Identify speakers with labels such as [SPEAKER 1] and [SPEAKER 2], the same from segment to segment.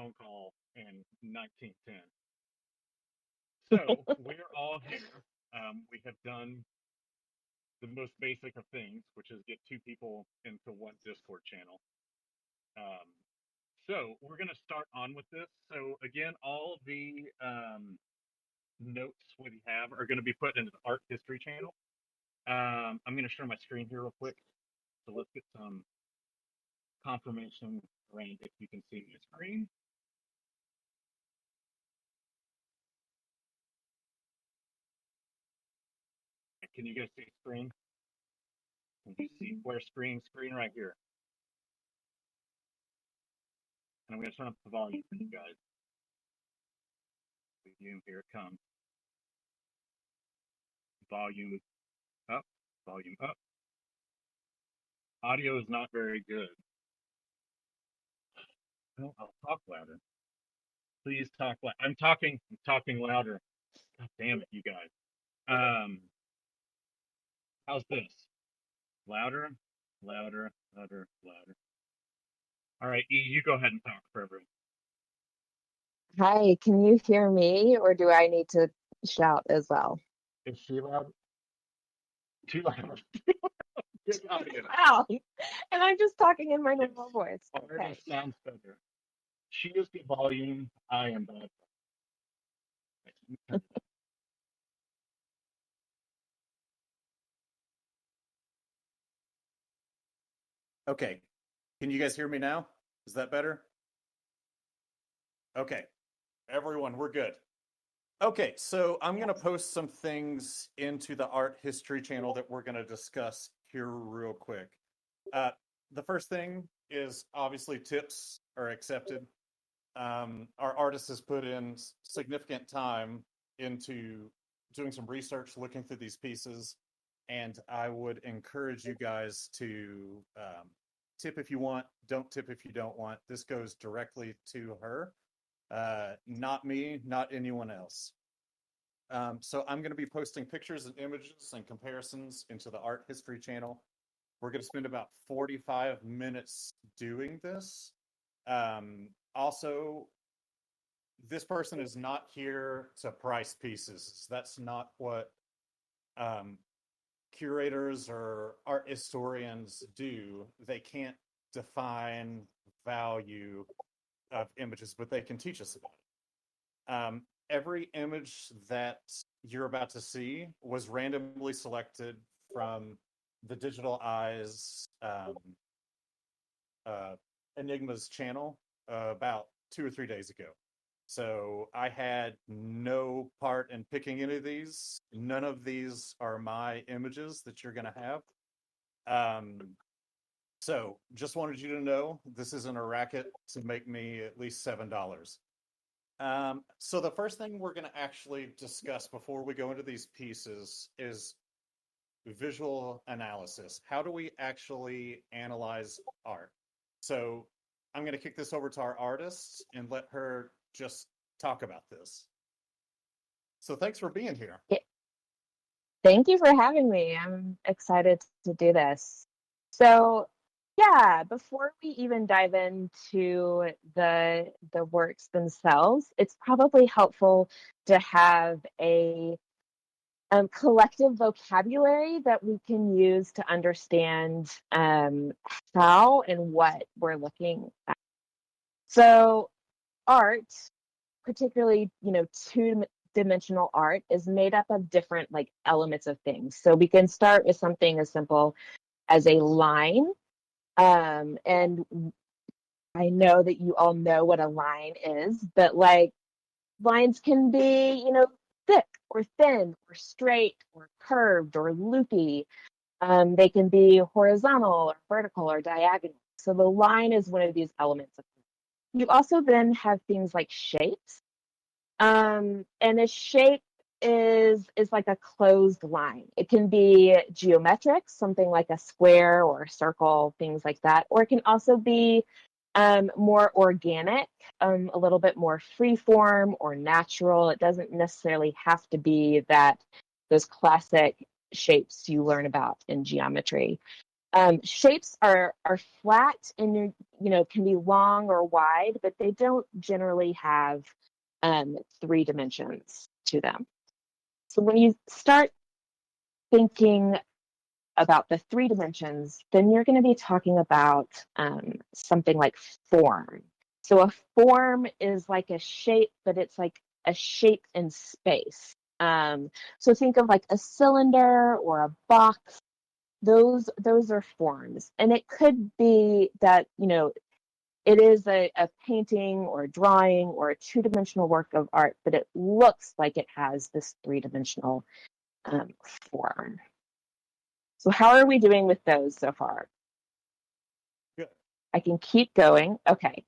[SPEAKER 1] phone call in 1910. So we're all here. We have done the most basic of things, which is get two people into one Discord channel. So we're going to start on with this. So again, all the notes we have are going to be put into the art history channel. I'm going to share my screen here real quick. So let's get some confirmation around if you can see my screen. Can you guys see the screen? Can you see where screen right here? And I'm going to turn up the volume for you guys. Volume, here it comes. Volume up, volume up. Audio is not very good. Well, I'll talk louder. Please talk loud. I'm talking louder. God damn it, you guys. How's this? Louder, louder, louder, louder. All right, E, you go ahead and talk for everyone.
[SPEAKER 2] Hi, can you hear me, or do I need to shout as well?
[SPEAKER 1] Is she loud? Too loud. Good audio.
[SPEAKER 2] Wow. And I'm just talking in my normal voice.
[SPEAKER 1] Ours
[SPEAKER 2] Okay.
[SPEAKER 1] sounds better. She is the volume. I am bad.
[SPEAKER 3] Okay. Can you guys hear me now? Is that better? Okay. Everyone, we're good. Okay, so I'm going to post some things into the art history channel that we're going to discuss here real quick. The first thing is obviously tips are accepted. Our artist has put in significant time into doing some research, looking through these pieces, and I would encourage you guys to tip if you want, don't tip if you don't want. This goes directly to her. Not me, not anyone else. So I'm going to be posting pictures and images and comparisons into the art history channel. We're going to spend about 45 minutes doing this. Also, this person is not here to price pieces. That's not what curators or art historians do. They can't define value of images, but they can teach us about it. Every image that you're about to see was randomly selected from the Digital Eyes Enigma's channel about 2 or 3 days ago. So I had no part in picking any of these. None of these are my images that you're going to have. So just wanted you to know this isn't a racket to make me at least $7. So the first thing we're going to actually discuss before we go into these pieces is visual analysis. How do we actually analyze art? So I'm going to kick this over to our artist and let her just talk about this. So thanks for being here.
[SPEAKER 2] Thank you for having me. I'm excited to do this. So, yeah, before we even dive into the works themselves, it's probably helpful to have a collective vocabulary that we can use to understand how and what we're looking at. So, art, particularly, two-dimensional art, is made up of different elements of things. So we can start with something as simple as a line. And I know that you all know what a line is, but lines can be, thick or thin or straight or curved or loopy. They can be horizontal or vertical or diagonal. So the line is one of these elements. You also then have things like shapes. And a shape is like a closed line. It can be geometric, something like a square or a circle, things like that. Or it can also be more organic, a little bit more free form or natural. It doesn't necessarily have to be those classic shapes you learn about in geometry. Shapes are flat and can be long or wide, but they don't generally have 3 dimensions to them. So when you start thinking about the 3 dimensions, then you're going to be talking about something like form. So a form is like a shape, but it's like a shape in space. So think of like a cylinder or a box. Those are forms, and it could be that it is a painting or a drawing or a 2-dimensional work of art, but it looks like it has this 3-dimensional form. So how are we doing with those so far?
[SPEAKER 3] Good.
[SPEAKER 2] I can keep going. Okay.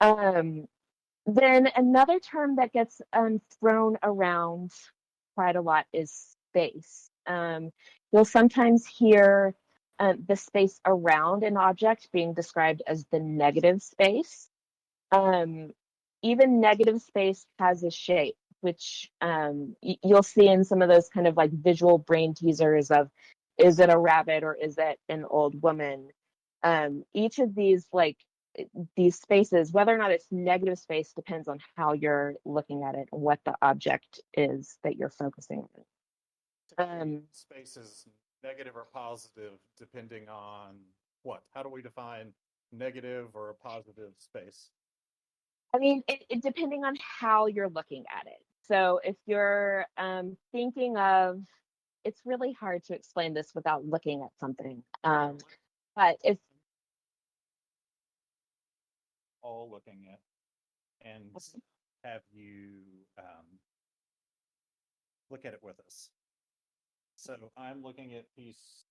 [SPEAKER 2] Then another term that gets thrown around quite a lot is space. You'll sometimes hear the space around an object being described as the negative space. Even negative space has a shape, which you'll see in some of those kind of like visual brain teasers of, is it a rabbit or is it an old woman? Each of these spaces, whether or not it's negative space, depends on how you're looking at it and what the object is that you're focusing on.
[SPEAKER 3] Space is negative or positive depending on what? How do we define negative or a positive space?
[SPEAKER 2] I mean, it depending on how you're looking at it. So if you're thinking of, it's really hard to explain this without looking at something. But if
[SPEAKER 3] all looking at and have you look at it with us. So I'm looking at piece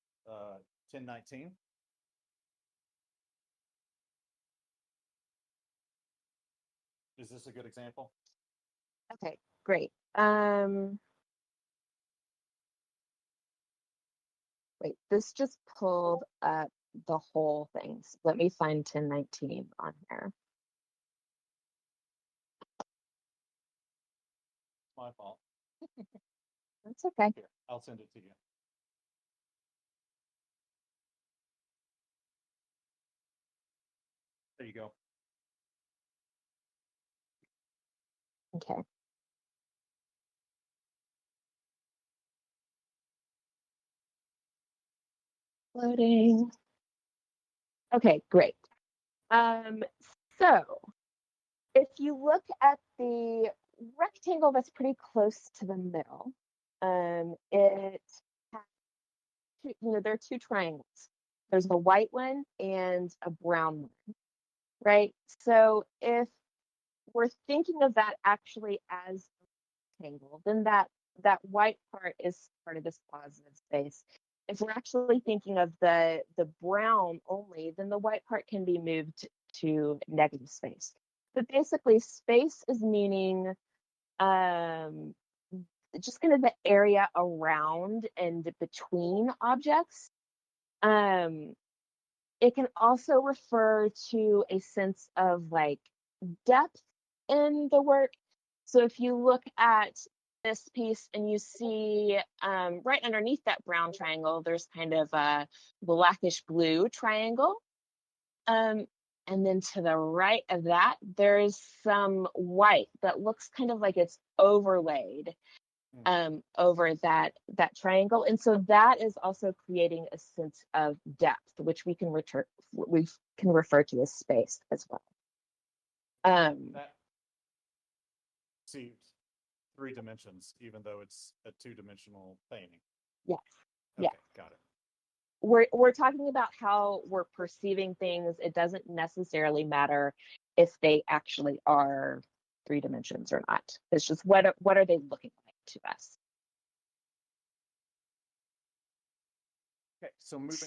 [SPEAKER 3] 1019. Is this a good example?
[SPEAKER 2] Okay, great. Wait, this just pulled up the whole thing. So let me find 1019 on here.
[SPEAKER 3] My fault.
[SPEAKER 2] That's okay.
[SPEAKER 3] Here, I'll send it to you. There you go.
[SPEAKER 2] Okay. Loading. Okay, great. So if you look at the rectangle that's pretty close to the middle, it has there are 2 triangles. There's a white one and a brown one, right? So if we're thinking of that actually as a rectangle, then that white part is part of this positive space. If we're actually thinking of the brown only, then the white part can be moved to negative space. But basically, space is meaning just kind of the area around and between objects. It can also refer to a sense of like depth in the work. So if you look at this piece and you see right underneath that brown triangle, there's kind of a blackish blue triangle. And then to the right of that, there's some white that looks kind of like it's overlaid over that triangle. And so that is also creating a sense of depth, which we can refer to as space as well.
[SPEAKER 3] That see 3 dimensions, even though it's a 2-dimensional painting.
[SPEAKER 2] Yes.
[SPEAKER 3] Okay,
[SPEAKER 2] yeah.
[SPEAKER 3] got it.
[SPEAKER 2] We're talking about how we're perceiving things. It doesn't necessarily matter if they actually are 3 dimensions or not. It's just what are they looking like to us?
[SPEAKER 3] Okay, so moving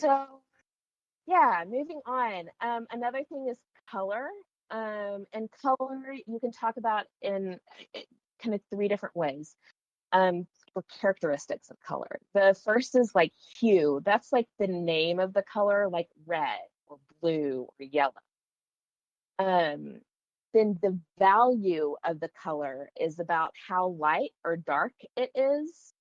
[SPEAKER 2] on. Another thing is color. And color you can talk about in kind of 3 different ways. For characteristics of color. The first is like hue. That's like the name of the color, like red or blue or yellow. Then the value of the color is about how light or dark it is.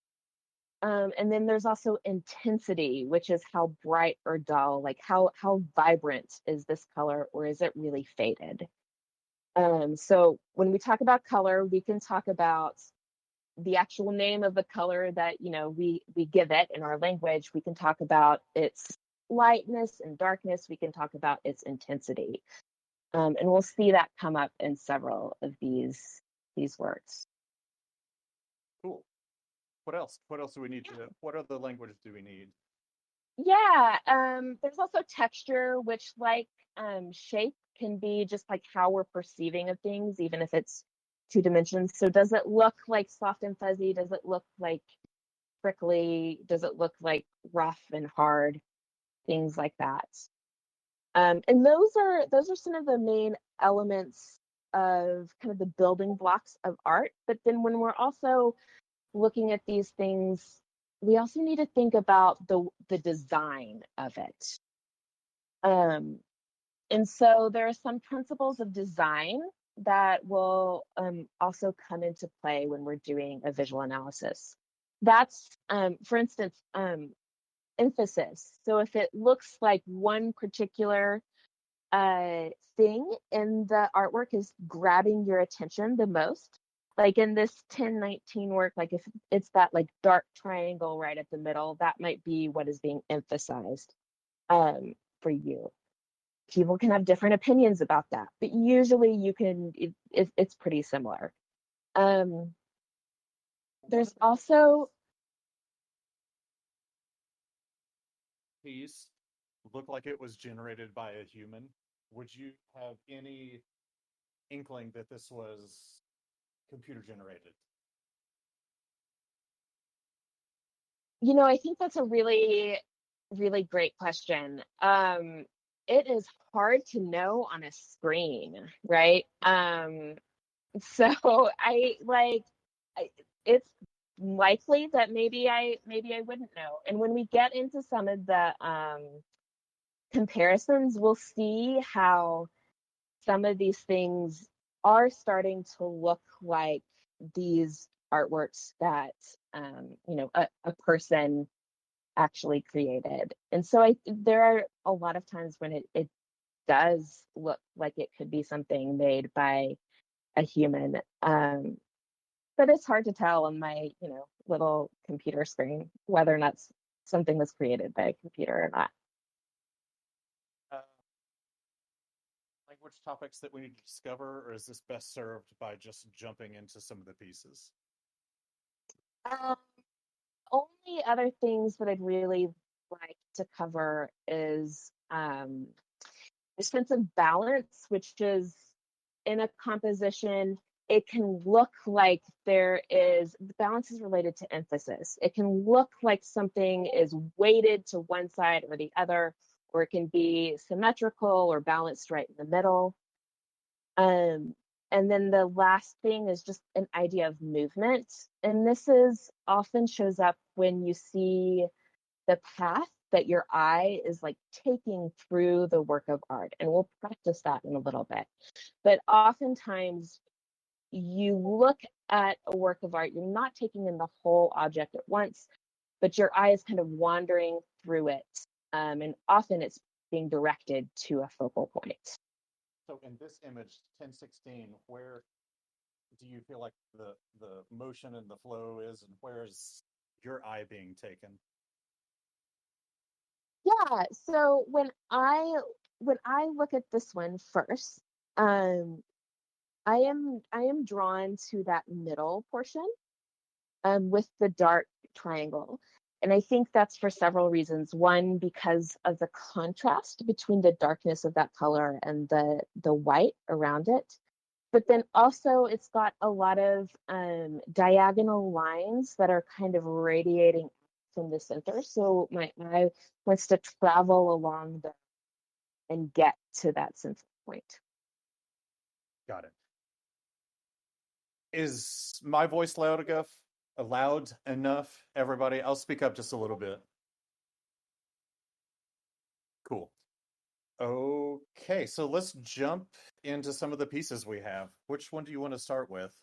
[SPEAKER 2] And then there's also intensity, which is how bright or dull, like how vibrant is this color, or is it really faded? So when we talk about color, we can talk about the actual name of the color that we give it in our language. We can talk about its lightness and darkness. We can talk about its intensity, and we'll see that come up in several of these works.
[SPEAKER 3] Cool. What else? What else do we need to? What other languages do we need?
[SPEAKER 2] Yeah, there's also texture, which, like shape, can be just like how we're perceiving of things, even if it's two dimensions. So does it look like soft and fuzzy? Does it look like prickly? Does it look like rough and hard? Things like that. And those are some of the main elements of kind of the building blocks of art. But then when we're also looking at these things, we also need to think about the design of it. And so there are some principles of design that will also come into play when we're doing a visual analysis. That's, for instance, emphasis. So if it looks like one particular thing in the artwork is grabbing your attention the most, like in this 1019 work, like if it's that like dark triangle right at the middle, that might be what is being emphasized for you. People can have different opinions about that, but usually it's pretty similar. There's also
[SPEAKER 3] Piece look like it was generated by a human. Would you have any inkling that this was computer generated?
[SPEAKER 2] I think that's a really, really great question. It is hard to know on a screen, right? So it's likely that maybe I wouldn't know. And when we get into some of the comparisons, we'll see how some of these things are starting to look like these artworks that a person actually created. And so there are a lot of times when it does look like it could be something made by a human. But it's hard to tell on my, little computer screen whether or not something was created by a computer or not.
[SPEAKER 3] Language topics that we need to discover, or is this best served by just jumping into some of the pieces?
[SPEAKER 2] Only other things that I'd really like to cover is the sense of balance, which is in a composition. It can look like the balance is related to emphasis. It can look like something is weighted to one side or the other, or it can be symmetrical or balanced right in the middle. And then the last thing is just an idea of movement. And this often shows up when you see the path that your eye is like taking through the work of art. And we'll practice that in a little bit. But oftentimes you look at a work of art, you're not taking in the whole object at once, but your eye is kind of wandering through it. And often it's being directed to a focal point.
[SPEAKER 3] So in this image, 1016, where do you feel like the motion and the flow is, and where is your eye being taken?
[SPEAKER 2] Yeah, so when I look at this one first, I am drawn to that middle portion with the dark triangle. And I think that's for several reasons. One, because of the contrast between the darkness of that color and the white around it. But then also it's got a lot of diagonal lines that are kind of radiating from the center. So my eye wants to travel along and get to that central point.
[SPEAKER 3] Got it. Is my voice loud enough? Loud enough, everybody? I'll speak up just a little bit. Cool. Okay, so let's jump into some of the pieces we have. Which one do you want to start with?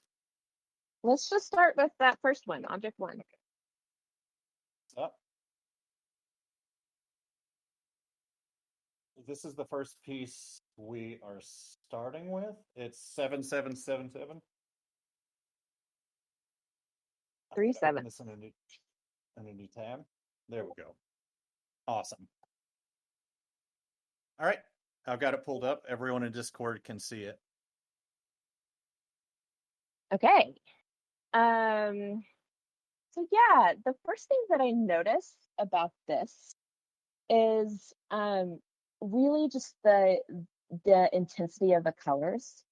[SPEAKER 2] Let's just start with that first one, object one.
[SPEAKER 3] this is the first piece we are starting with. It's 7777.
[SPEAKER 2] 37.
[SPEAKER 3] Open this in a new tab. There we go. Awesome. All right, I've got it pulled up. Everyone in Discord can see it.
[SPEAKER 2] Okay. So yeah, the first thing that I noticed about this is really just the intensity of the colors.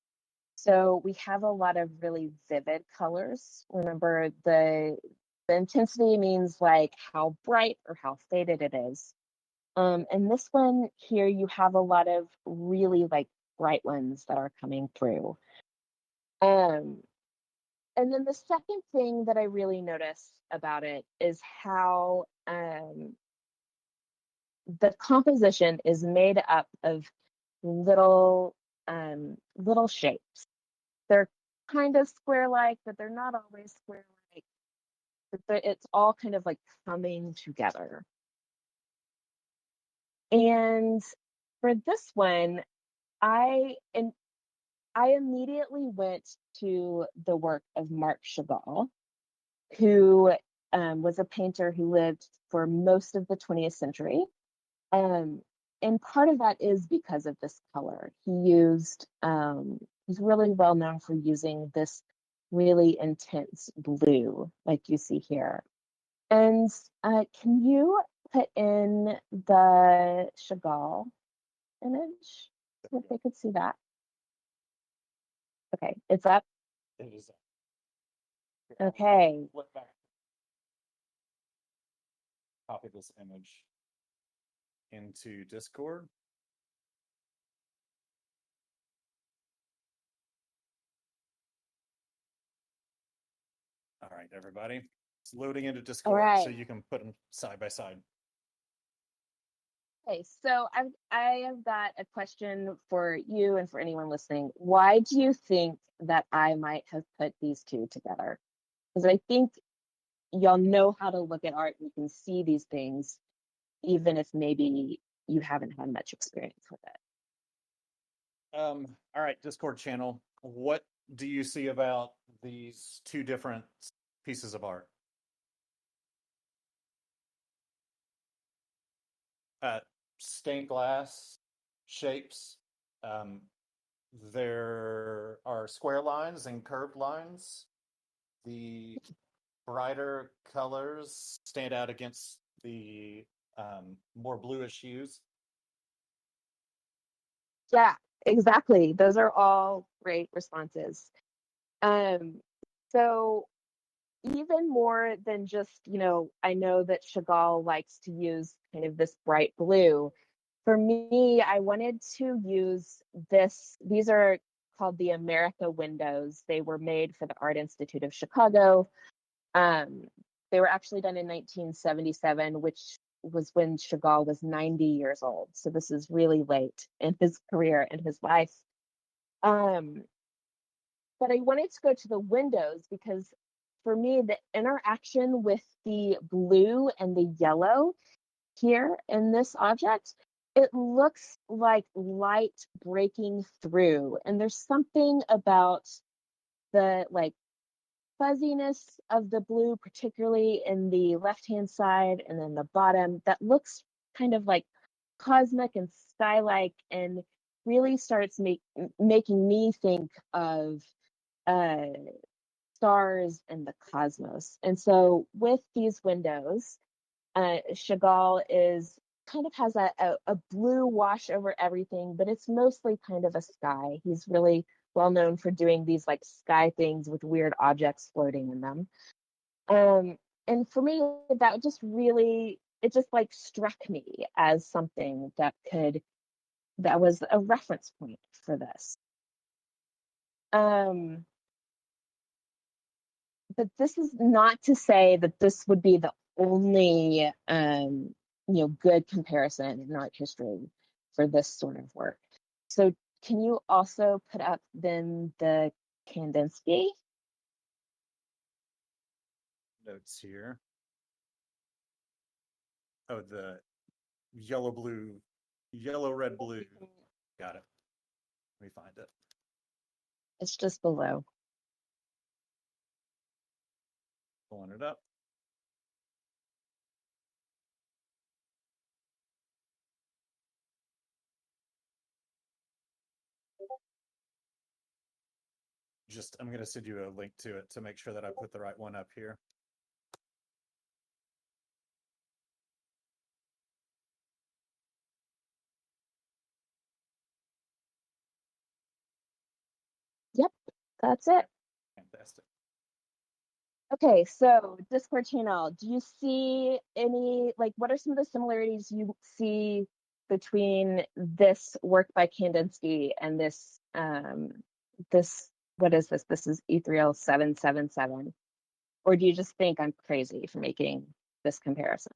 [SPEAKER 2] So we have a lot of really vivid colors. Remember, the intensity means like how bright or how faded it is. And this one here, you have a lot of really like bright ones that are coming through. Um, and then the second thing that I really noticed about it is how the composition is made up of little little shapes. They're kind of square-like, but they're not always square-like. But it's all kind of like coming together. And for this one, I immediately went to the work of Marc Chagall, who was a painter who lived for most of the 20th century. And part of that is because of this color. He's really well known for using this really intense blue, like you see here. And can you put in the Chagall image so if they could see that? Okay, it's up.
[SPEAKER 3] It is.
[SPEAKER 2] Okay.
[SPEAKER 3] Flip back. Copy this image into Discord. All right, everybody. It's loading into Discord,
[SPEAKER 2] right.
[SPEAKER 3] so you can put them side by side.
[SPEAKER 2] Okay, so I have got a question for you and for anyone listening. Why do you think that I might have put these two together? Because I think y'all know how to look at art and you can see these things, even if maybe you haven't had much experience with it.
[SPEAKER 3] All right, Discord channel. What do you see about these two different pieces of art? Stained glass shapes. There are square lines and curved lines. The brighter colors stand out against the more bluish hues.
[SPEAKER 2] Yeah, exactly. Those are all great responses. So even more than just, I know that Chagall likes to use kind of this bright blue. For me, I wanted to use this. These are called the America windows. They were made for the Art Institute of Chicago. They were actually done in 1977, which was when Chagall was 90 years old. So this is really late in his career and his life. But I wanted to go to the windows because for me, the interaction with the blue and the yellow here in this object, it looks like light breaking through. And there's something about the like fuzziness of the blue, particularly in the left-hand side and then the bottom, that looks kind of like cosmic and sky-like and really starts making me think of uh, stars and the cosmos. And so with these windows, Chagall is kind of has a blue wash over everything, but it's mostly kind of a sky. He's really well known for doing these like sky things with weird objects floating in them. And for me, that just really, it just like struck me as something that was a reference point for this. But this is not to say that this would be the only good comparison in art history for this sort of work. So can you also put up then the Kandinsky?
[SPEAKER 3] Notes here. Oh, the yellow blue Yellow, red, blue. Got it. Let me find it.
[SPEAKER 2] It's just below.
[SPEAKER 3] Pulling it up. I'm going to send you a link to it to make sure that I put the right one up here.
[SPEAKER 2] Yep, that's it.
[SPEAKER 3] Fantastic.
[SPEAKER 2] Okay, so Discord channel, do you see any, like, what are some of the similarities you see between this work by Kandinsky and this, what is this? This is Ethereals 777. Or do you just think I'm crazy for making this comparison?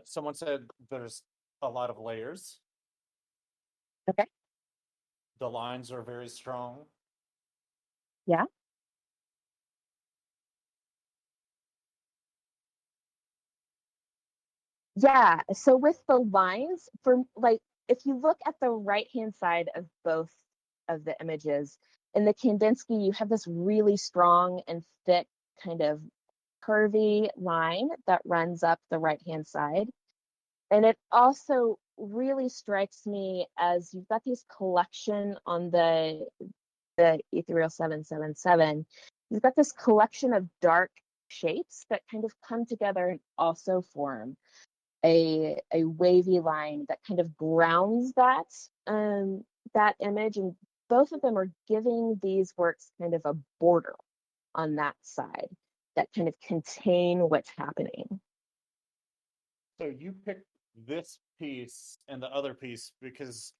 [SPEAKER 3] Someone said there's a lot of layers.
[SPEAKER 2] Okay.
[SPEAKER 3] The lines are very strong.
[SPEAKER 2] Yeah. Yeah, so with the lines, for like, if you look at the right-hand side of both of the images, in the Kandinsky, you have this really strong and thick kind of curvy line that runs up the right-hand side. And it also really strikes me as you've got these collection on the Ethereal 777. You've got this collection of dark shapes that kind of come together and also form a wavy line that kind of grounds that image, and both of them are giving these works kind of a border on that side that kind of contain what's happening.
[SPEAKER 3] So you picked this piece and the other piece because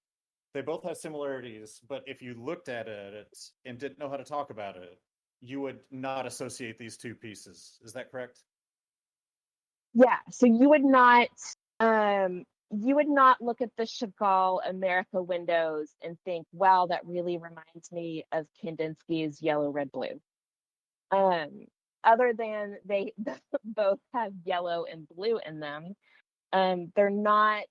[SPEAKER 3] they both have similarities, but if you looked at it and didn't know how to talk about it, you would not associate these two pieces. Is that correct?
[SPEAKER 2] Yeah, so you would not look at the Chagall America windows and think, wow, that really reminds me of Kandinsky's Yellow, Red, Blue. Other than they both have yellow and blue in them, they're not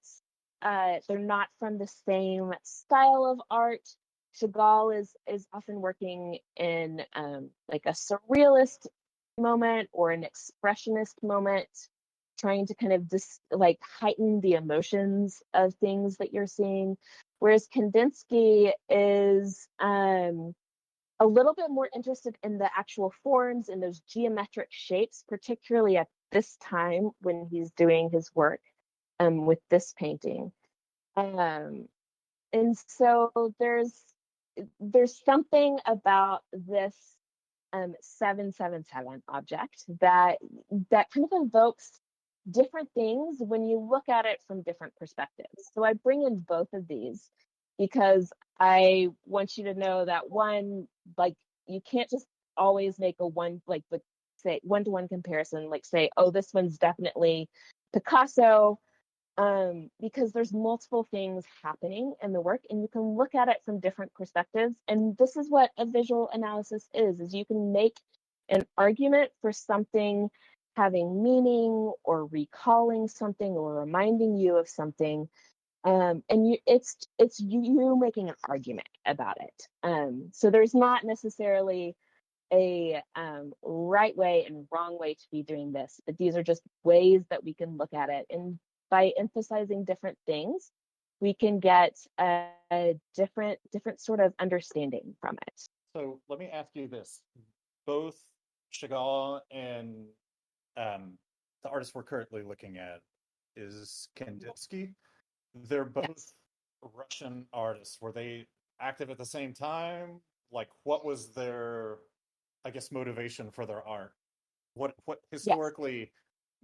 [SPEAKER 2] from the same style of art. Chagall is often working in like a surrealist moment or an expressionist moment, trying to kind of like heighten the emotions of things that you're seeing, whereas Kandinsky is a little bit more interested in the actual forms and those geometric shapes, particularly at this time when he's doing his work with this painting. And so there's something about this 777 object that kind of evokes different things when you look at it from different perspectives. So I bring in both of these because I want you to know that one, like, you can't just always make a one, like, say one-to-one comparison, like say, oh, this one's definitely Picasso, because there's multiple things happening in the work and you can look at it from different perspectives. And this is what a visual analysis is you can make an argument for something having meaning or recalling something or reminding you of something. And it's you making an argument about it. So there's not necessarily a right way and wrong way to be doing this, but these are just ways that we can look at it. And by emphasizing different things, we can get a different sort of understanding from it.
[SPEAKER 3] So let me ask you this. Both Chagall and the artist we're currently looking at is Kandinsky. They're both
[SPEAKER 2] Yes.
[SPEAKER 3] Russian artists. Were they active at the same time? Like, what was their, I guess, motivation for their art? What historically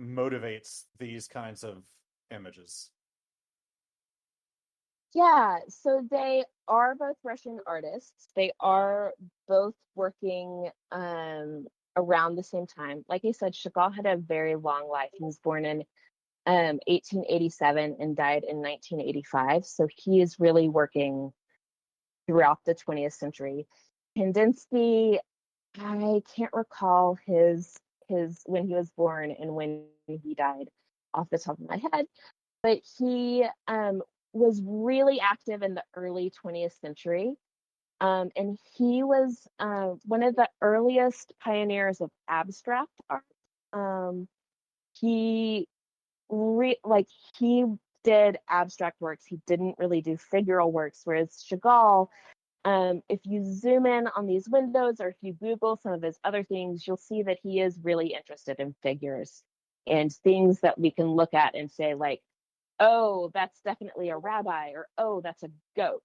[SPEAKER 3] motivates these kinds of images?
[SPEAKER 2] Yeah, so they are both Russian artists. They are both working around the same time. Like I said, Chagall had a very long life. He was born in 1887 and died in 1985. So he is really working throughout the 20th century. Kandinsky, I can't recall his when he was born and when he died. off the top of my head, but he was really active in the early 20th century. And he was one of the earliest pioneers of abstract art. He he did abstract works. He didn't really do figural works, whereas Chagall, if you zoom in on these windows or if you Google some of his other things, you'll see that he is really interested in figures and things that we can look at and say, like, oh, that's definitely a rabbi, or oh, that's a goat,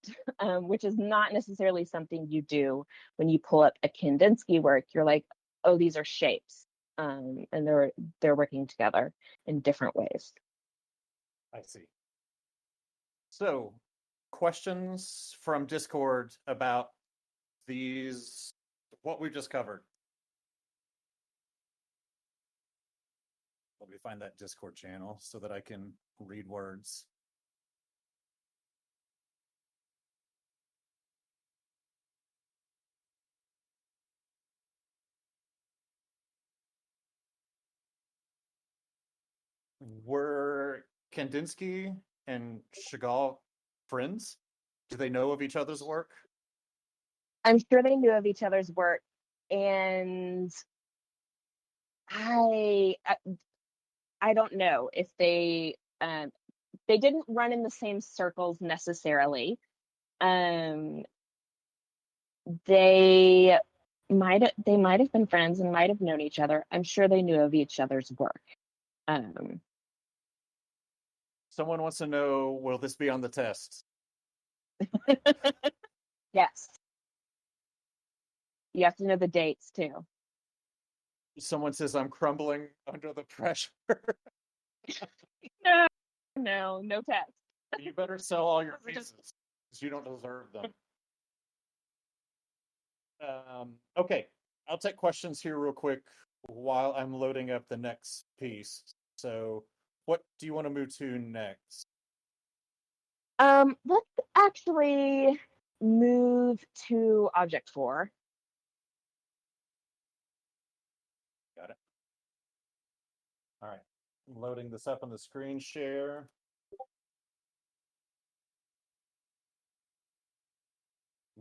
[SPEAKER 2] which is not necessarily something you do when you pull up a Kandinsky work. You're like, oh, these are shapes, and they're working together in different ways.
[SPEAKER 3] I see. So, questions from Discord about what we just covered. Let me find that Discord channel so that I can read words. Were Kandinsky and Chagall friends? Do they know of each other's work?
[SPEAKER 2] I'm sure they knew of each other's work, and I don't know if they didn't run in the same circles necessarily. They might have been friends and might have known each other. I'm sure they knew of each other's work.
[SPEAKER 3] Someone wants to know, will this be on the test?
[SPEAKER 2] Yes. You have to know the dates too.
[SPEAKER 3] Someone says I'm crumbling under the pressure.
[SPEAKER 2] No test.
[SPEAKER 3] You better sell all your pieces because you don't deserve them. Okay, I'll take questions here real quick while I'm loading up the next piece. So, what do you want to move to next?
[SPEAKER 2] Let's actually move to Object 4.
[SPEAKER 3] Got it. All right, I'm loading this up on the screen share.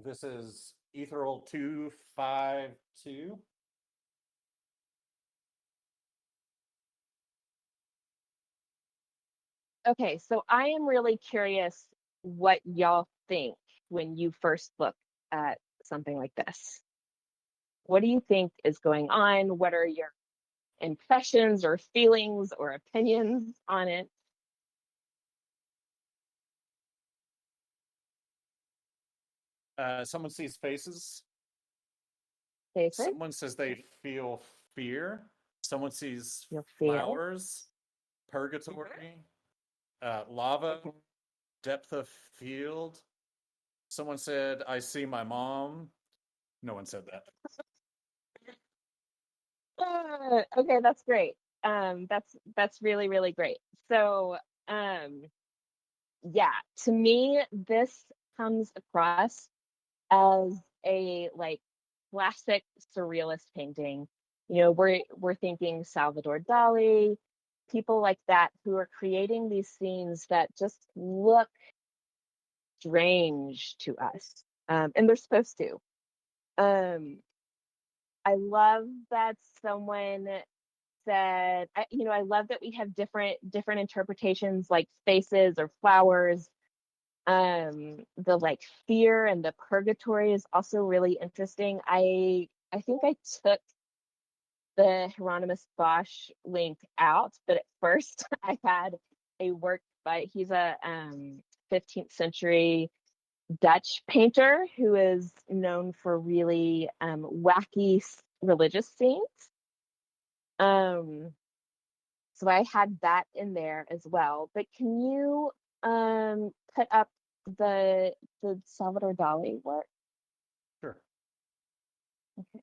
[SPEAKER 3] This is Ethereal 252.
[SPEAKER 2] Okay, so I am really curious what y'all think when you first look at something like this. What do you think is going on? What are your impressions or feelings or opinions on it?
[SPEAKER 3] Someone sees faces.
[SPEAKER 2] Favorite?
[SPEAKER 3] Someone says they feel fear. Someone sees
[SPEAKER 2] Your fear?
[SPEAKER 3] flowers, purgatory, lava, depth of field. Someone said, I see my mom. No one said that.
[SPEAKER 2] Okay, that's great. That's really, really great. So, yeah, to me, this comes across as a like classic surrealist painting. You know, we're thinking Salvador Dali, people like that who are creating these scenes that just look strange to us, and they're supposed to. I love that someone said, I love that we have different interpretations, like faces or flowers. The like fear and the purgatory is also really interesting. I think I took the Hieronymus Bosch link out, but at first I had a work by, he's a 15th century Dutch painter who is known for really wacky religious scenes. So I had that in there as well. But can you put up the Salvador Dali work?
[SPEAKER 3] Sure.
[SPEAKER 2] Okay.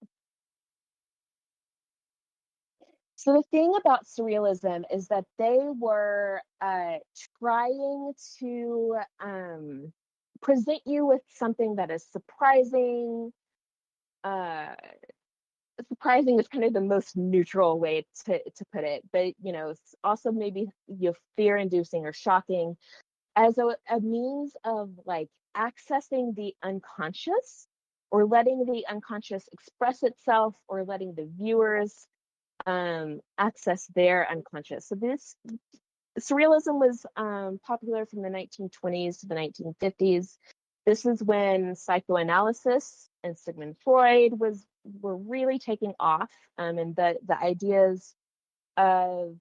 [SPEAKER 2] So the thing about surrealism is that they were trying to present you with something that is surprising, surprising is kind of the most neutral way to put it, but it's also maybe fear-inducing or shocking as a means of like accessing the unconscious or letting the unconscious express itself or letting the viewers access their unconscious. So this surrealism was popular from the 1920s to the 1950s. This is when psychoanalysis and Sigmund Freud were really taking off, and the ideas of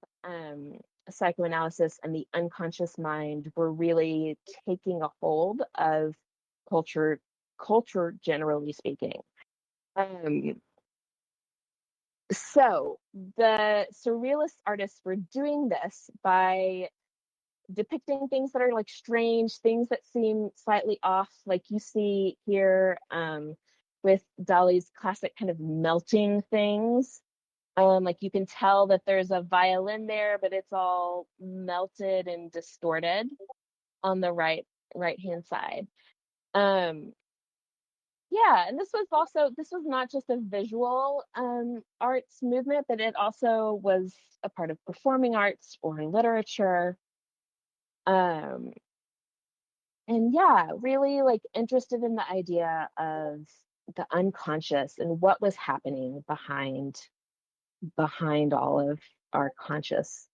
[SPEAKER 2] psychoanalysis and the unconscious mind were really taking a hold of culture, generally speaking. So the surrealist artists were doing this by depicting things that are like strange, things that seem slightly off, like you see here with Dali's classic kind of melting things. Like you can tell that there's a violin there, but it's all melted and distorted on the right hand side. Yeah, and this was not just a visual arts movement, but it also was a part of performing arts or literature. And yeah, really like interested in the idea of the unconscious and what was happening behind all of our conscious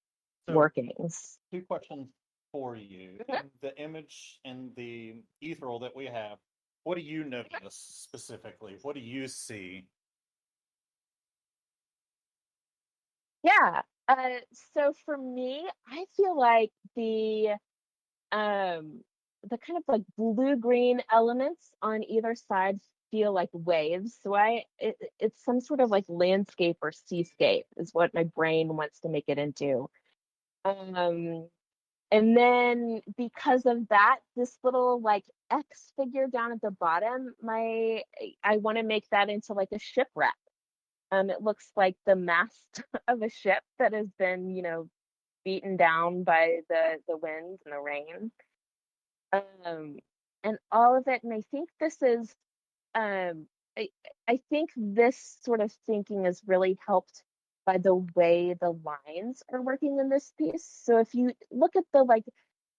[SPEAKER 2] workings.
[SPEAKER 3] 2 questions for you. In the image and the ethereal that we have, what do you notice specifically? What do you see?
[SPEAKER 2] Yeah. So for me, I feel like the kind of like blue-green elements on either side feel like waves. So it's some sort of like landscape or seascape is what my brain wants to make it into. And then because of that, this little like X figure down at the bottom, I want to make that into like a shipwreck. It looks like the mast of a ship that has been, beaten down by the winds and the rain. And all of it, and I think this is, I think this sort of thinking is really helped by the way the lines are working in this piece. So if you look at the like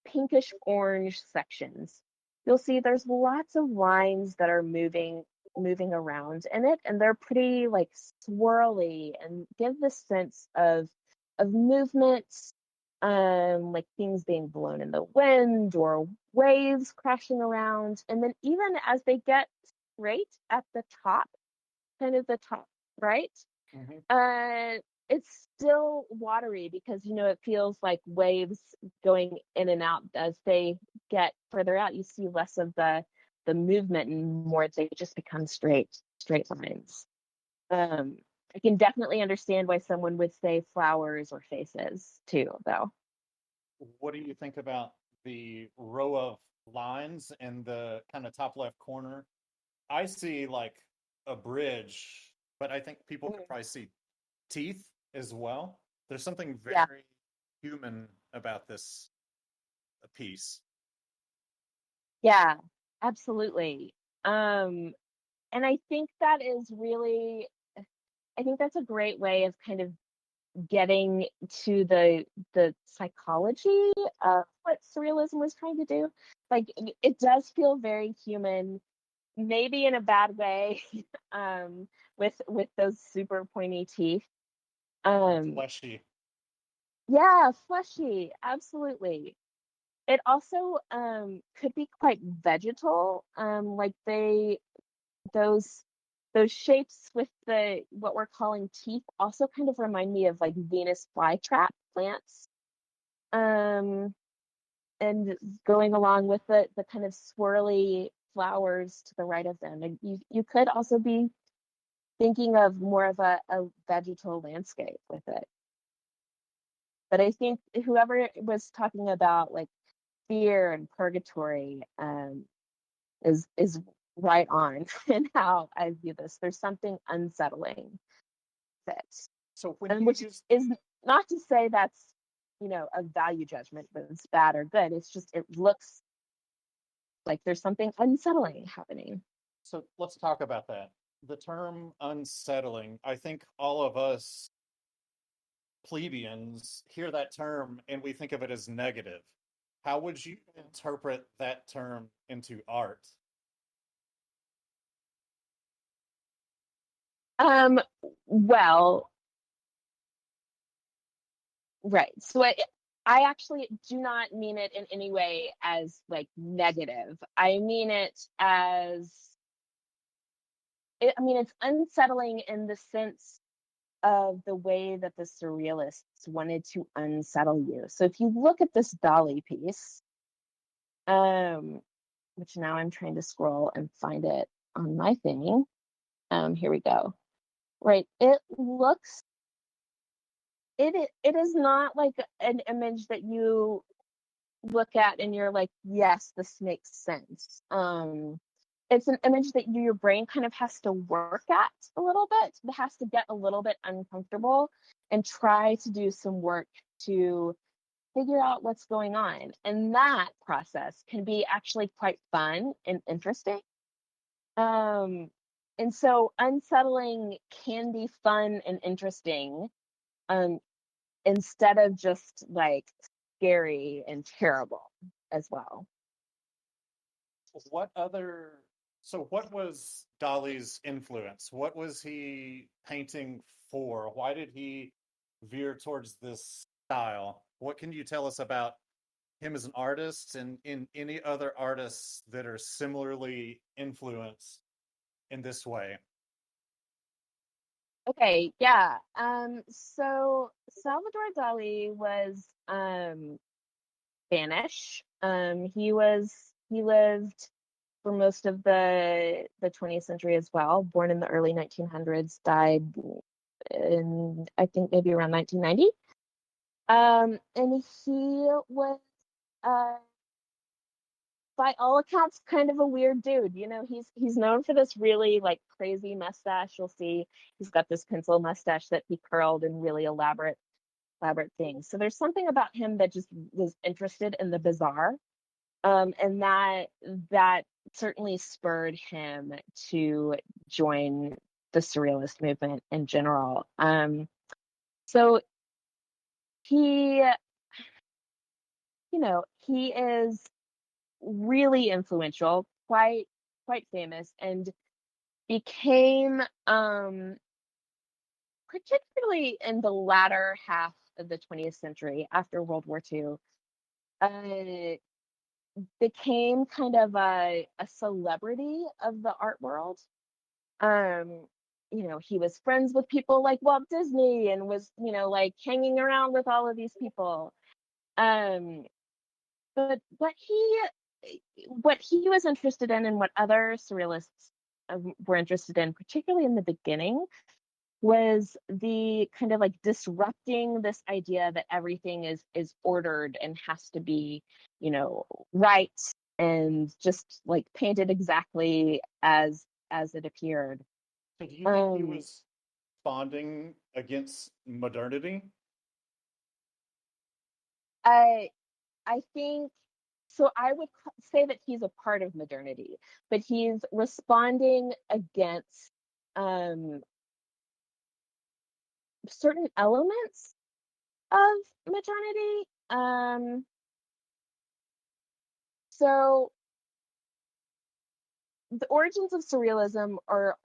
[SPEAKER 2] pinkish orange sections, you'll see there's lots of lines that are moving around in it, and they're pretty like swirly and give this sense of movement, like things being blown in the wind or waves crashing around. And then even as they get straight at the top, kind of the top right, it's still watery because it feels like waves going in and out. As they get further out, you see less of the movement and more they just become straight lines. I can definitely understand why someone would say flowers or faces too, though.
[SPEAKER 3] What do you think about the row of lines in the kind of top left corner? I see like a bridge, but I think people could probably see teeth as well. There's something very human about this piece.
[SPEAKER 2] Yeah, absolutely. And I think that is really, I think that's a great way of kind of getting to the psychology of what surrealism was trying to do. Like it does feel very human, maybe in a bad way, with those super pointy teeth.
[SPEAKER 3] Fleshy.
[SPEAKER 2] Yeah, fleshy, absolutely. It also could be quite vegetal, like those shapes with the what we're calling teeth also kind of remind me of like Venus flytrap plants. And going along with the kind of swirly flowers to the right of them. And you could also be thinking of more of a vegetal landscape with it. But I think whoever was talking about like fear and purgatory is right on in how I view this. There's something unsettling that,
[SPEAKER 3] so when
[SPEAKER 2] which is not to say that's a value judgment, but it's bad or good. It's just it looks like there's something unsettling happening.
[SPEAKER 3] So let's talk about that. the term unsettling, I think all of us plebeians hear that term and we think of it as negative. How would you interpret that term into art?
[SPEAKER 2] Um, well, right. So I actually do not mean it in any way as like negative. I mean it as, I mean, it's unsettling in the sense of the way that the surrealists wanted to unsettle you. So if you look at this Dali piece, which now I'm trying to scroll and find it on my thing. Here we go. Right. It is not like an image that you look at and you're like, yes, this makes sense. It's an image that your brain kind of has to work at a little bit. It has to get a little bit uncomfortable and try to do some work to figure out what's going on. And that process can be actually quite fun and interesting. And so unsettling can be fun and interesting, um, instead of just like scary and terrible as well.
[SPEAKER 3] What other, so what was Dali's influence? What was he painting for? Why did he veer towards this style? What can you tell us about him as an artist and in any other artists that are similarly influenced in this way?
[SPEAKER 2] Okay, yeah. So Salvador Dali was Spanish. He lived for most of the 20th century as well. Born in the early 1900s, died in I think maybe around 1990. And he was, uh, by all accounts, kind of a weird dude. You know, he's known for this really like crazy mustache. You'll see he's got this pencil mustache that he curled in really elaborate things. So there's something about him that just was interested in the bizarre, and that certainly spurred him to join the surrealist movement in general. So he, he is really influential, quite famous, and became, particularly in the latter half of the 20th century after World War II, uh, became kind of a celebrity of the art world. Um, he was friends with people like Walt Disney and was, like hanging around with all of these people. Um, but what he was interested in and what other surrealists were interested in, particularly in the beginning, was the kind of like disrupting this idea that everything is ordered and has to be, right, and just like painted exactly as it appeared.
[SPEAKER 3] So do you think he was bonding against modernity?
[SPEAKER 2] I think so. I would say that he's a part of modernity, but he's responding against, um, certain elements of modernity. So the origins of surrealism are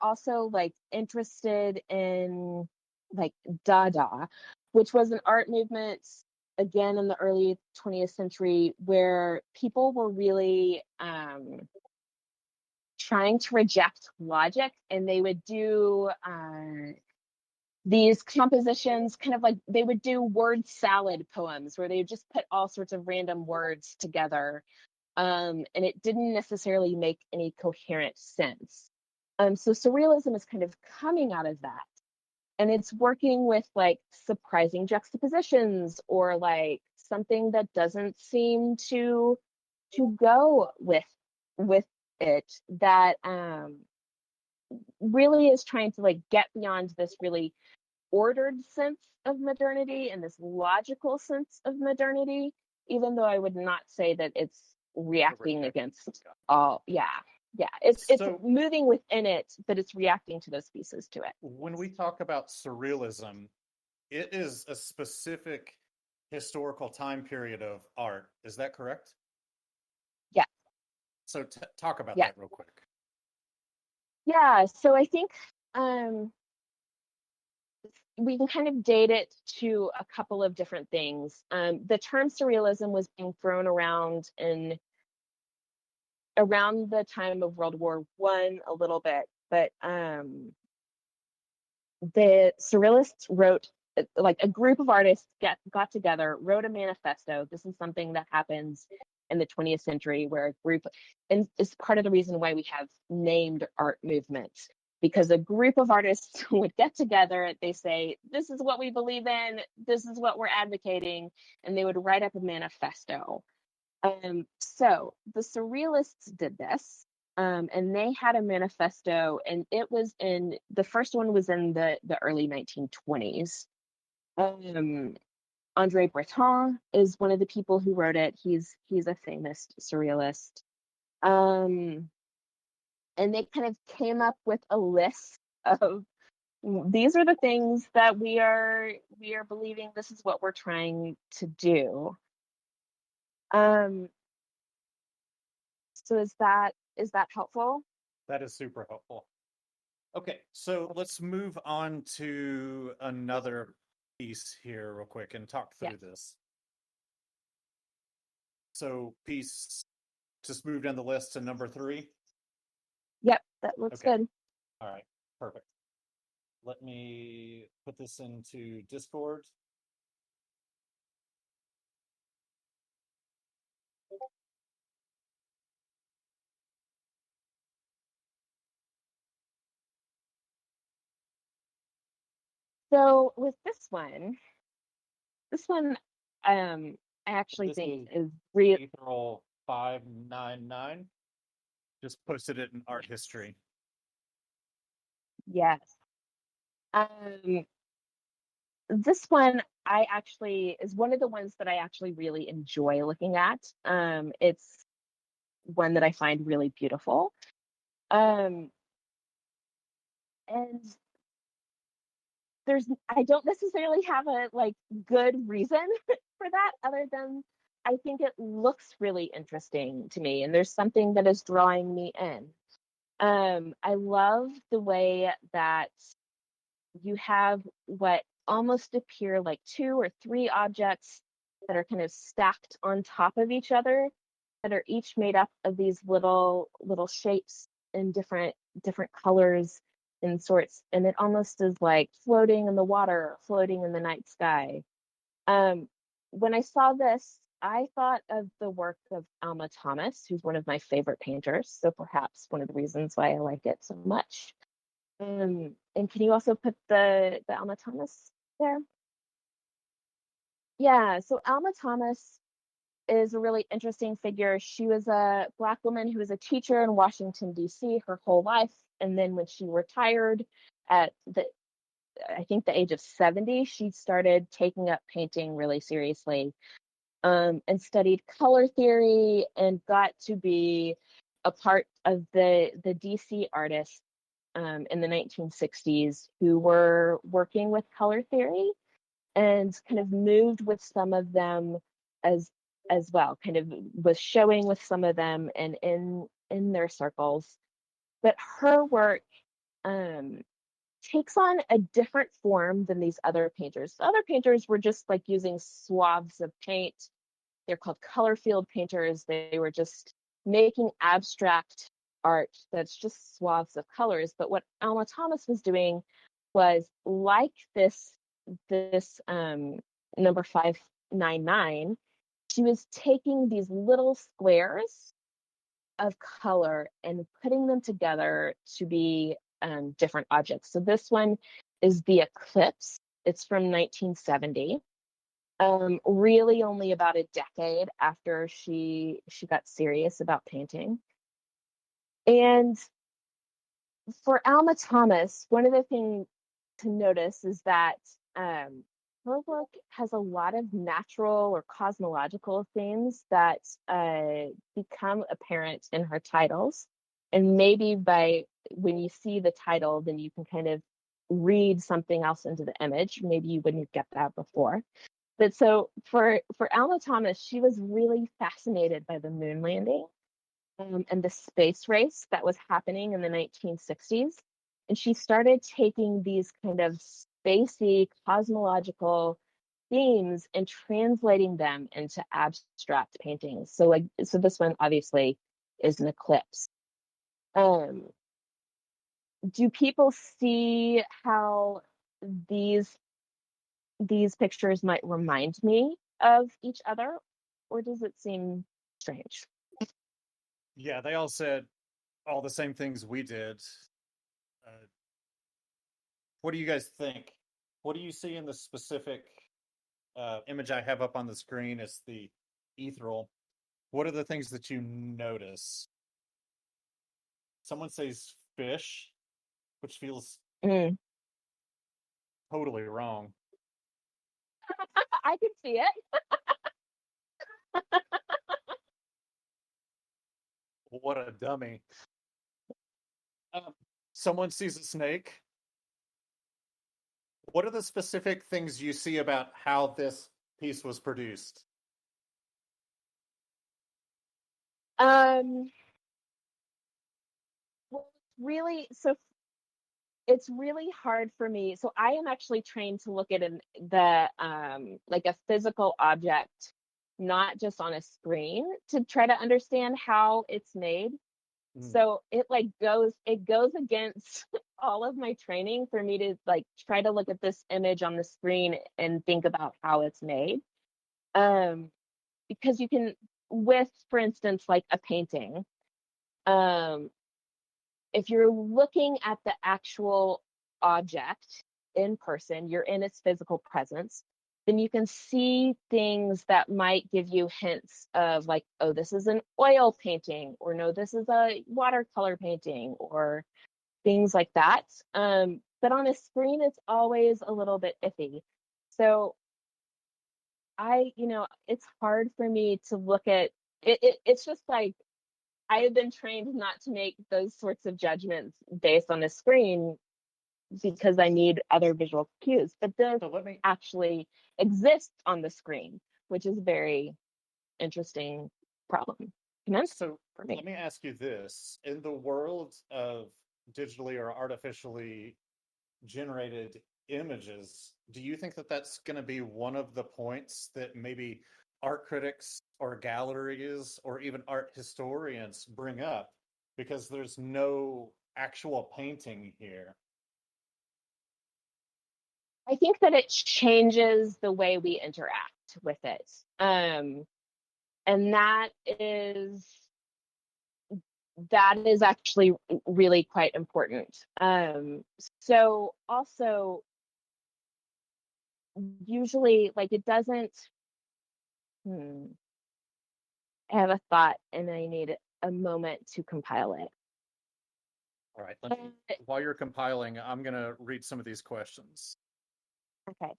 [SPEAKER 2] also like interested in like Dada, which was an art movement again in the early 20th century where people were really, trying to reject logic, and they would do, these compositions, kind of like they would do word salad poems where they would just put all sorts of random words together, and it didn't necessarily make any coherent sense. So surrealism is kind of coming out of that, and it's working with like surprising juxtapositions or like something that doesn't seem to go with it, that really is trying to like get beyond this really ordered sense of modernity and this logical sense of modernity, even though I would not say that it's reacting against all. Yeah. Yeah, it's
[SPEAKER 3] So
[SPEAKER 2] moving within it, but it's reacting to those pieces to it.
[SPEAKER 3] when we talk about surrealism, it is a specific historical time period of art. Is that correct?
[SPEAKER 2] Yeah,
[SPEAKER 3] So talk about
[SPEAKER 2] yeah,
[SPEAKER 3] that real quick.
[SPEAKER 2] yeah. So I think um, we can kind of date it to a couple of different things. The term surrealism was being thrown around in around the time of World War One a little bit, but the surrealists wrote, like, a group of artists got together, wrote a manifesto. This is something that happens in the 20th century where a group, and it's part of the reason why we have named art movements, because a group of artists would get together, they say, this is what we believe in, this is what we're advocating, and they would write up a manifesto. So the surrealists did this, and they had a manifesto, and it was in the first one was in the early 1920s. Um, Andre Breton is one of the people who wrote it. He's a famous surrealist. Um, and they kind of came up with a list of, these are the things that we are believing. This is what we're trying to do. Um, so is that helpful?
[SPEAKER 3] That is super helpful. Okay, so let's move on to another piece here real quick and talk
[SPEAKER 2] Yeah.
[SPEAKER 3] through this. So piece, just move down the list to number 3.
[SPEAKER 2] Yep, that looks
[SPEAKER 3] Okay.
[SPEAKER 2] good.
[SPEAKER 3] All right, perfect. Let me put this into Discord.
[SPEAKER 2] So with this one, I actually
[SPEAKER 3] This
[SPEAKER 2] think
[SPEAKER 3] is
[SPEAKER 2] is real.
[SPEAKER 3] April 599. Just posted it in art history.
[SPEAKER 2] Yes. This one I actually is one of the ones that I actually really enjoy looking at. It's one that I find really beautiful. Um, and I don't necessarily have a like good reason for that, other than I think it looks really interesting to me, and there's something that is drawing me in. I love the way that you have what almost appear like 2 or 3 objects that are kind of stacked on top of each other, that are each made up of these little shapes in different colors and sorts, and it almost is like floating in the water, floating in the night sky. um, when I saw this, I thought of the work of Alma Thomas, who's one of my favorite painters, so perhaps one of the reasons why I like it so much. And can you also put the Alma Thomas there? Yeah, so Alma Thomas is a really interesting figure. She was a Black woman who was a teacher in Washington, D.C. her whole life. And then when she retired at I think the age of 70, she started taking up painting really seriously, and studied color theory and got to be a part of the DC artists in the 1960s who were working with color theory, and kind of moved with some of them as well, kind of was showing with some of them and in their circles. But her work um, takes on a different form than these other painters. The other painters were just like using swaths of paint. They're called color field painters. They were just making abstract art that's just swaths of colors. But what Alma Thomas was doing was like this number 599. She was taking these little squares of color and putting them together to be different objects. So this one is the Eclipse. It's from 1970. Really only about a decade after she got serious about painting. And for Alma Thomas, one of the things to notice is that her work has a lot of natural or cosmological themes that become apparent in her titles. and maybe when you see the title, then you can kind of read something else into the image. Maybe you wouldn't get that before. But so for Alma Thomas, she was really fascinated by the moon landing and the space race that was happening in the 1960s. And she started taking these kind of spacey cosmological themes and translating them into abstract paintings. So this one obviously is an eclipse. Do people see how these pictures might remind me of each other, or does it seem strange?
[SPEAKER 3] Yeah, they all said all the same things we did. What do you guys think? What do you see in the specific image I have up on the screen? It's the ethereal. What are the things that you notice? Someone says fish, which feels totally wrong.
[SPEAKER 2] I can see it.
[SPEAKER 3] What a dummy. Someone sees a snake. What are the specific things you see about how this piece was produced?
[SPEAKER 2] Well, it's really hard for me. So I am actually trained to look at like a physical object, not just on a screen, to try to understand how it's made. So it goes against all of my training for me to try to look at this image on the screen and think about how it's made. Because you can, for instance, like a painting, if you're looking at the actual object in person, you're in its physical presence, then you can see things that might give you hints of oh, this is an oil painting, or no, this is a watercolor painting, or things like that. But on a screen, it's always a little bit iffy. So it's hard for me to look at it. It's just I have been trained not to make those sorts of judgments based on a screen because I need other visual cues. But this actually exists on the screen, which is a very interesting problem.
[SPEAKER 3] So let me ask you this. In the world of digitally or artificially generated images, do you think that that's going to be one of the points that maybe art critics or galleries or even art historians bring up? Because there's no actual painting here.
[SPEAKER 2] I think that it changes the way we interact with it. And that is actually really quite important. So also, usually, it doesn't. I have a thought, and I need a moment to compile it.
[SPEAKER 3] All right. While you're compiling, I'm going to read some of these questions.
[SPEAKER 2] Okay.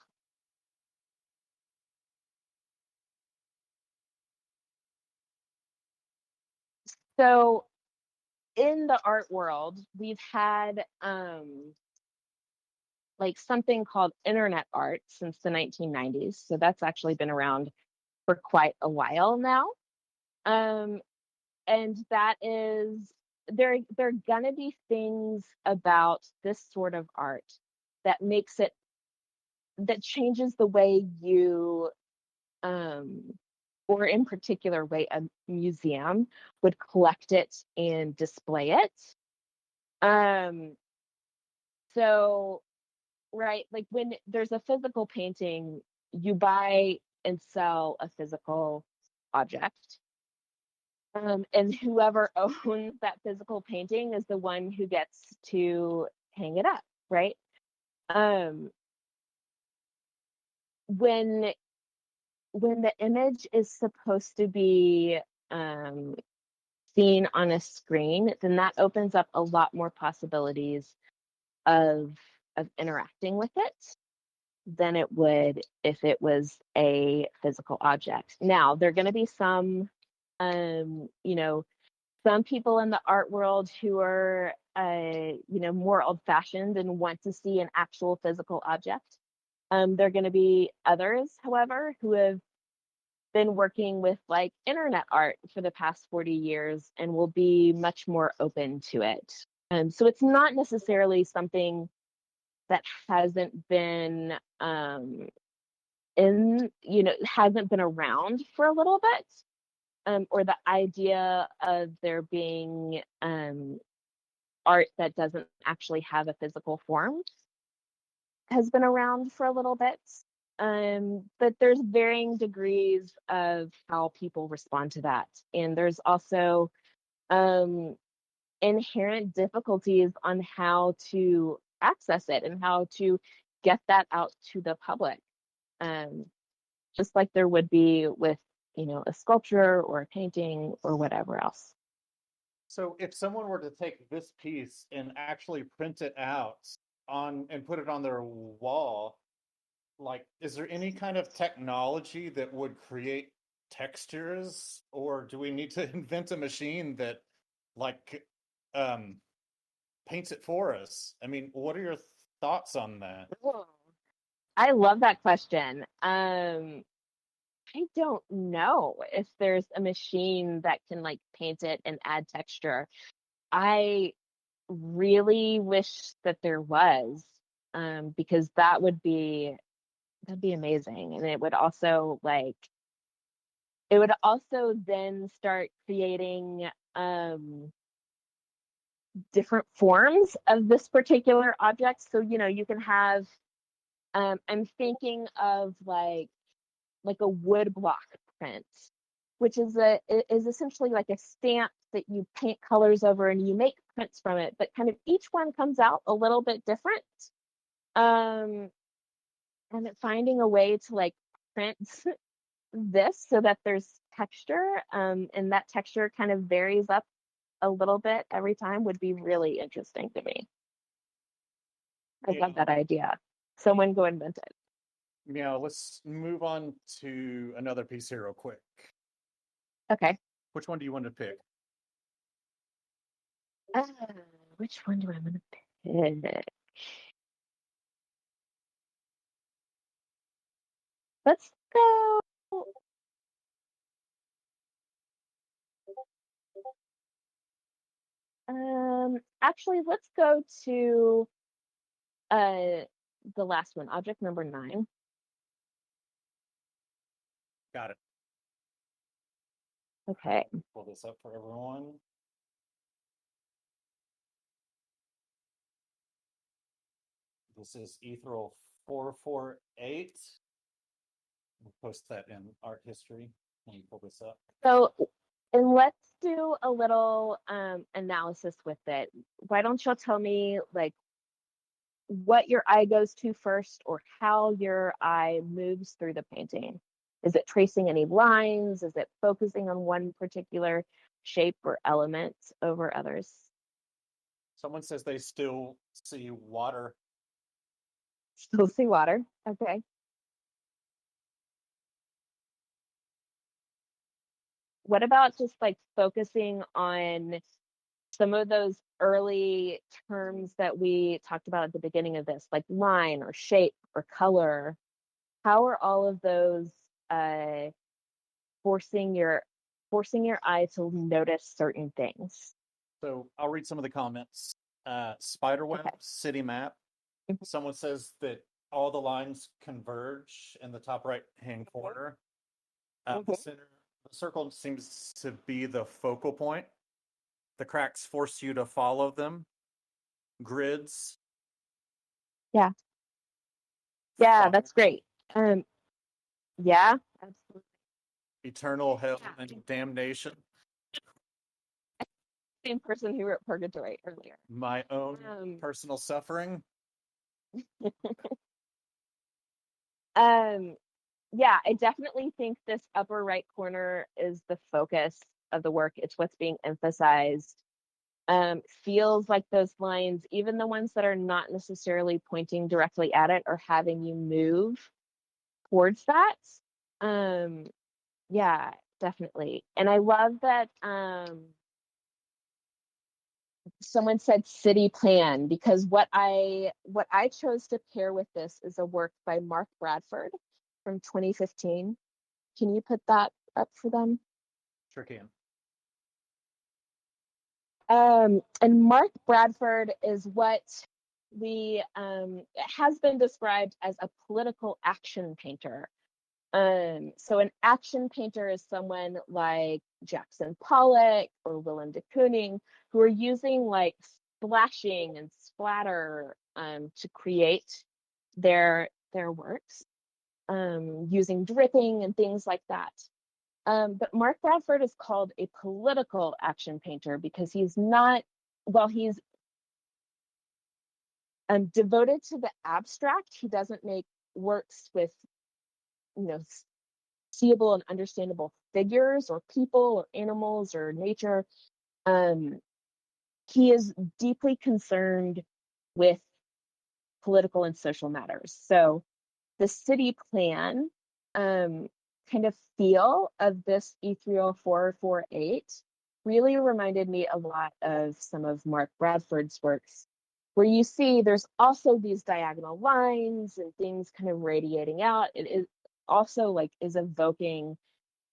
[SPEAKER 2] So in the art world, we've had something called internet art since the 1990s. So that's actually been around for quite a while now. And that is, there are gonna be things about this sort of art that changes the way you or in particular way a museum would collect it and display it. So right, when there's a physical painting, you buy and sell a physical object. And whoever owns that physical painting is the one who gets to hang it up, right? When the image is supposed to be seen on a screen, then that opens up a lot more possibilities of interacting with it than it would if it was a physical object. Now, there are going to be some, some people in the art world who are, more old-fashioned and want to see an actual physical object. There are going to be others, however, who have been working with like internet art for the past 40 years and will be much more open to it. So it's not necessarily something that hasn't been hasn't been around for a little bit, or the idea of there being art that doesn't actually have a physical form has been around for a little bit. But there's varying degrees of how people respond to that. And there's also inherent difficulties on how to access it and how to get that out to the public. Just like there would be with, a sculpture or a painting or whatever else.
[SPEAKER 3] So if someone were to take this piece and actually print it out and put it on their wall, like, is there any kind of technology that would create textures, or do we need to invent a machine that like paints it for us? I mean, what are your thoughts on that?
[SPEAKER 2] I love that question. I don't know if there's a machine that can like paint it and add texture. I really wish that there was, because that'd be amazing. And it would also then start creating different forms of this particular object. So, you can have, I'm thinking of like a wood block print, which is essentially like a stamp that you paint colors over and you make prints from it, but kind of each one comes out a little bit different. And finding a way to like print this so that there's texture, and that texture kind of varies up a little bit every time would be really interesting to me. I love that idea. Someone go invent it.
[SPEAKER 3] Yeah, let's move on to another piece here real quick.
[SPEAKER 2] Okay.
[SPEAKER 3] Which one do you want to pick?
[SPEAKER 2] Which one do I want to pick? Let's go. Actually, let's go to the last one, object number 9.
[SPEAKER 3] Got it.
[SPEAKER 2] Okay.
[SPEAKER 3] Pull this up for everyone. This is Ethereal 448. We'll post that in art history when you pull this up.
[SPEAKER 2] So, and let's do a little analysis with it. Why don't you tell me like what your eye goes to first, or how your eye moves through the painting? Is it tracing any lines? Is it focusing on one particular shape or element over others?
[SPEAKER 3] Someone says they still see water.
[SPEAKER 2] Still see water. Okay. What about just like focusing on some of those early terms that we talked about at the beginning of this, like line or shape or color? How are all of those forcing your eye to notice certain things?
[SPEAKER 3] So I'll read some of the comments. Spiderweb,
[SPEAKER 2] Okay.
[SPEAKER 3] city map. Someone says that all the lines converge in the top right hand corner. The center, the circle seems to be the focal point. The cracks force you to follow them. Grids.
[SPEAKER 2] Yeah, that's great. Yeah, absolutely.
[SPEAKER 3] Eternal hell and damnation.
[SPEAKER 2] Same person who wrote Purgatory earlier.
[SPEAKER 3] My own personal suffering.
[SPEAKER 2] Yeah, I definitely think this upper right corner is the focus of the work. It's what's being emphasized. Feels like those lines, even the ones that are not necessarily pointing directly at it, are having you move towards that. Yeah, definitely. And I love that someone said city plan, because what I chose to pair with this is a work by Mark Bradford from 2015. Can you put that up for them?
[SPEAKER 3] Sure can.
[SPEAKER 2] And Mark Bradford is what has been described as a political action painter. So an action painter is someone like Jackson Pollock or Willem de Kooning, who are using like splashing and splatter to create their works, using dripping and things like that. But Mark Bradford is called a political action painter because he's not, while he's devoted to the abstract, he doesn't make works with, you know, seeable and understandable figures or people or animals or nature. He is deeply concerned with political and social matters. So the city plan kind of feel of this Ethereal 448 really reminded me a lot of some of Mark Bradford's works, where you see there's also these diagonal lines and things kind of radiating out. It is also like is evoking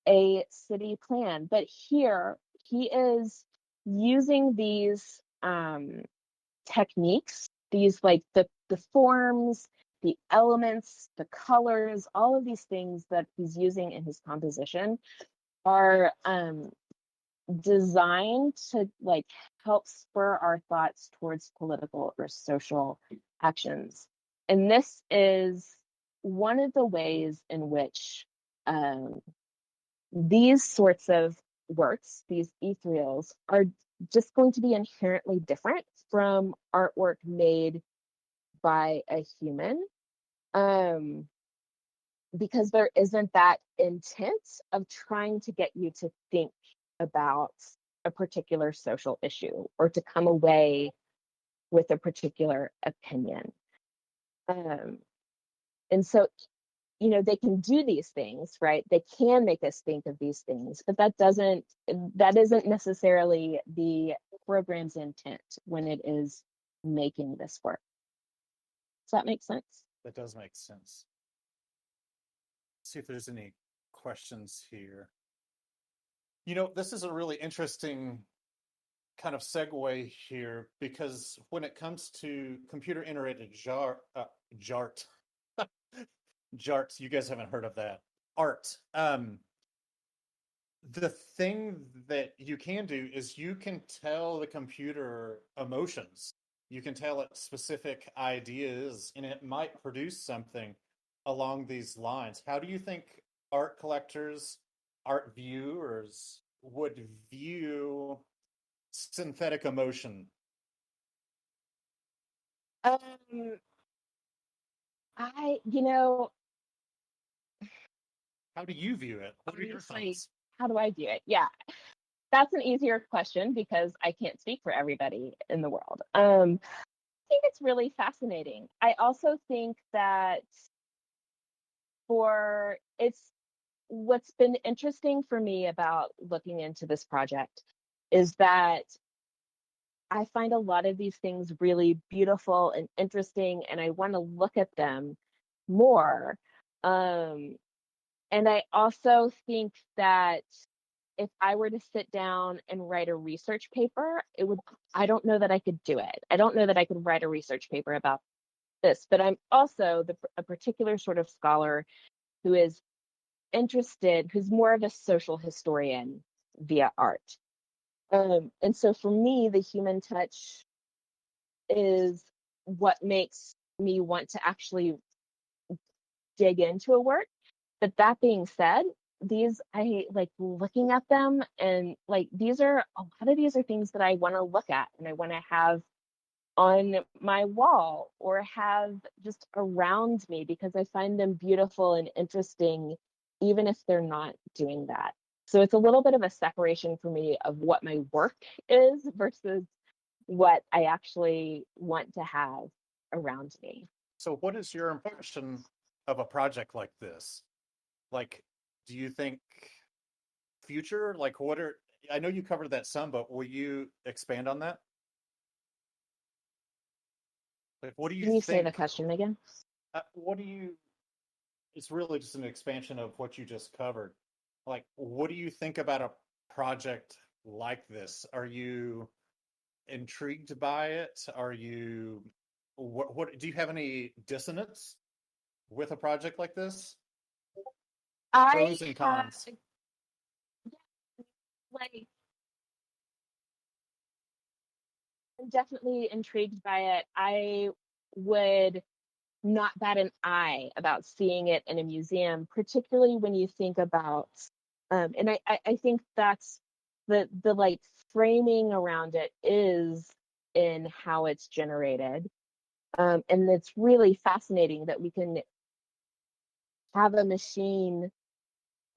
[SPEAKER 2] a city plan, but here he is using these techniques, these like the forms, the elements, the colors, all of these things that he's using in his composition are designed to like help spur our thoughts towards political or social actions. And this is one of the ways in which these sorts of works, these ethereals, are just going to be inherently different from artwork made by a human, because there isn't that intent of trying to get you to think about a particular social issue or to come away with a particular opinion. And so, you know, they can do these things, right? They can make us think of these things, but that isn't necessarily the program's intent when it is making this work. Does that make sense?
[SPEAKER 3] That does make sense. Let's see if there's any questions here. You know, this is a really interesting kind of segue here, because when it comes to computer generated JART, JART, you guys haven't heard of that, art. The thing that you can do is you can tell the computer emotions. You can tell it specific ideas, and it might produce something along these lines. How do you think art collectors, art viewers would view synthetic emotion?
[SPEAKER 2] Um, you know,
[SPEAKER 3] How do you view it? What are your thoughts?
[SPEAKER 2] how do I view it? Yeah, that's an easier question because I can't speak for everybody in the world. I think it's really fascinating. I also think that what's been interesting for me about looking into this project is that I find a lot of these things really beautiful and interesting, and I want to look at them more. Um, and I also think that if I were to sit down and write a research paper, I don't know that I could do it. I don't know that I could write a research paper about this, but I'm also a particular sort of scholar who is interested, who's more of a social historian via art. And so for me, the human touch is what makes me want to actually dig into a work. But that being said, I like looking at them, and like a lot of these are things that I want to look at and I want to have on my wall or have just around me because I find them beautiful and interesting, even if they're not doing that. So it's a little bit of a separation for me of what my work is versus what I actually want to have around me.
[SPEAKER 3] So, what is your impression of a project like this? Like, do you think future? Like, I know you covered that some, but will you expand on that? Like, what do you
[SPEAKER 2] Can you say the
[SPEAKER 3] think?
[SPEAKER 2] question again?
[SPEAKER 3] What do you? It's really just an expansion of what you just covered. Like, what do you think about a project like this? Are you intrigued by it? Are you what do you have any dissonance with a project like this?
[SPEAKER 2] I
[SPEAKER 3] Pros and
[SPEAKER 2] have,
[SPEAKER 3] cons.
[SPEAKER 2] like, I'm definitely intrigued by it. I would not bat an eye about seeing it in a museum, particularly when you think about, and I think that's the like framing around it is in how it's generated. And it's really fascinating that we can have a machine,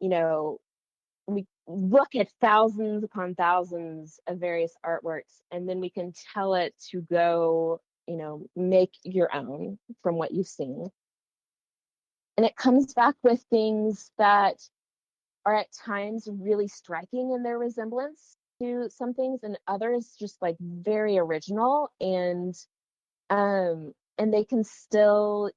[SPEAKER 2] you know, we look at thousands upon thousands of various artworks, and then we can tell it to go, make your own from what you've seen. And it comes back with things that are at times really striking in their resemblance to some things, and others just like very original, and they can still,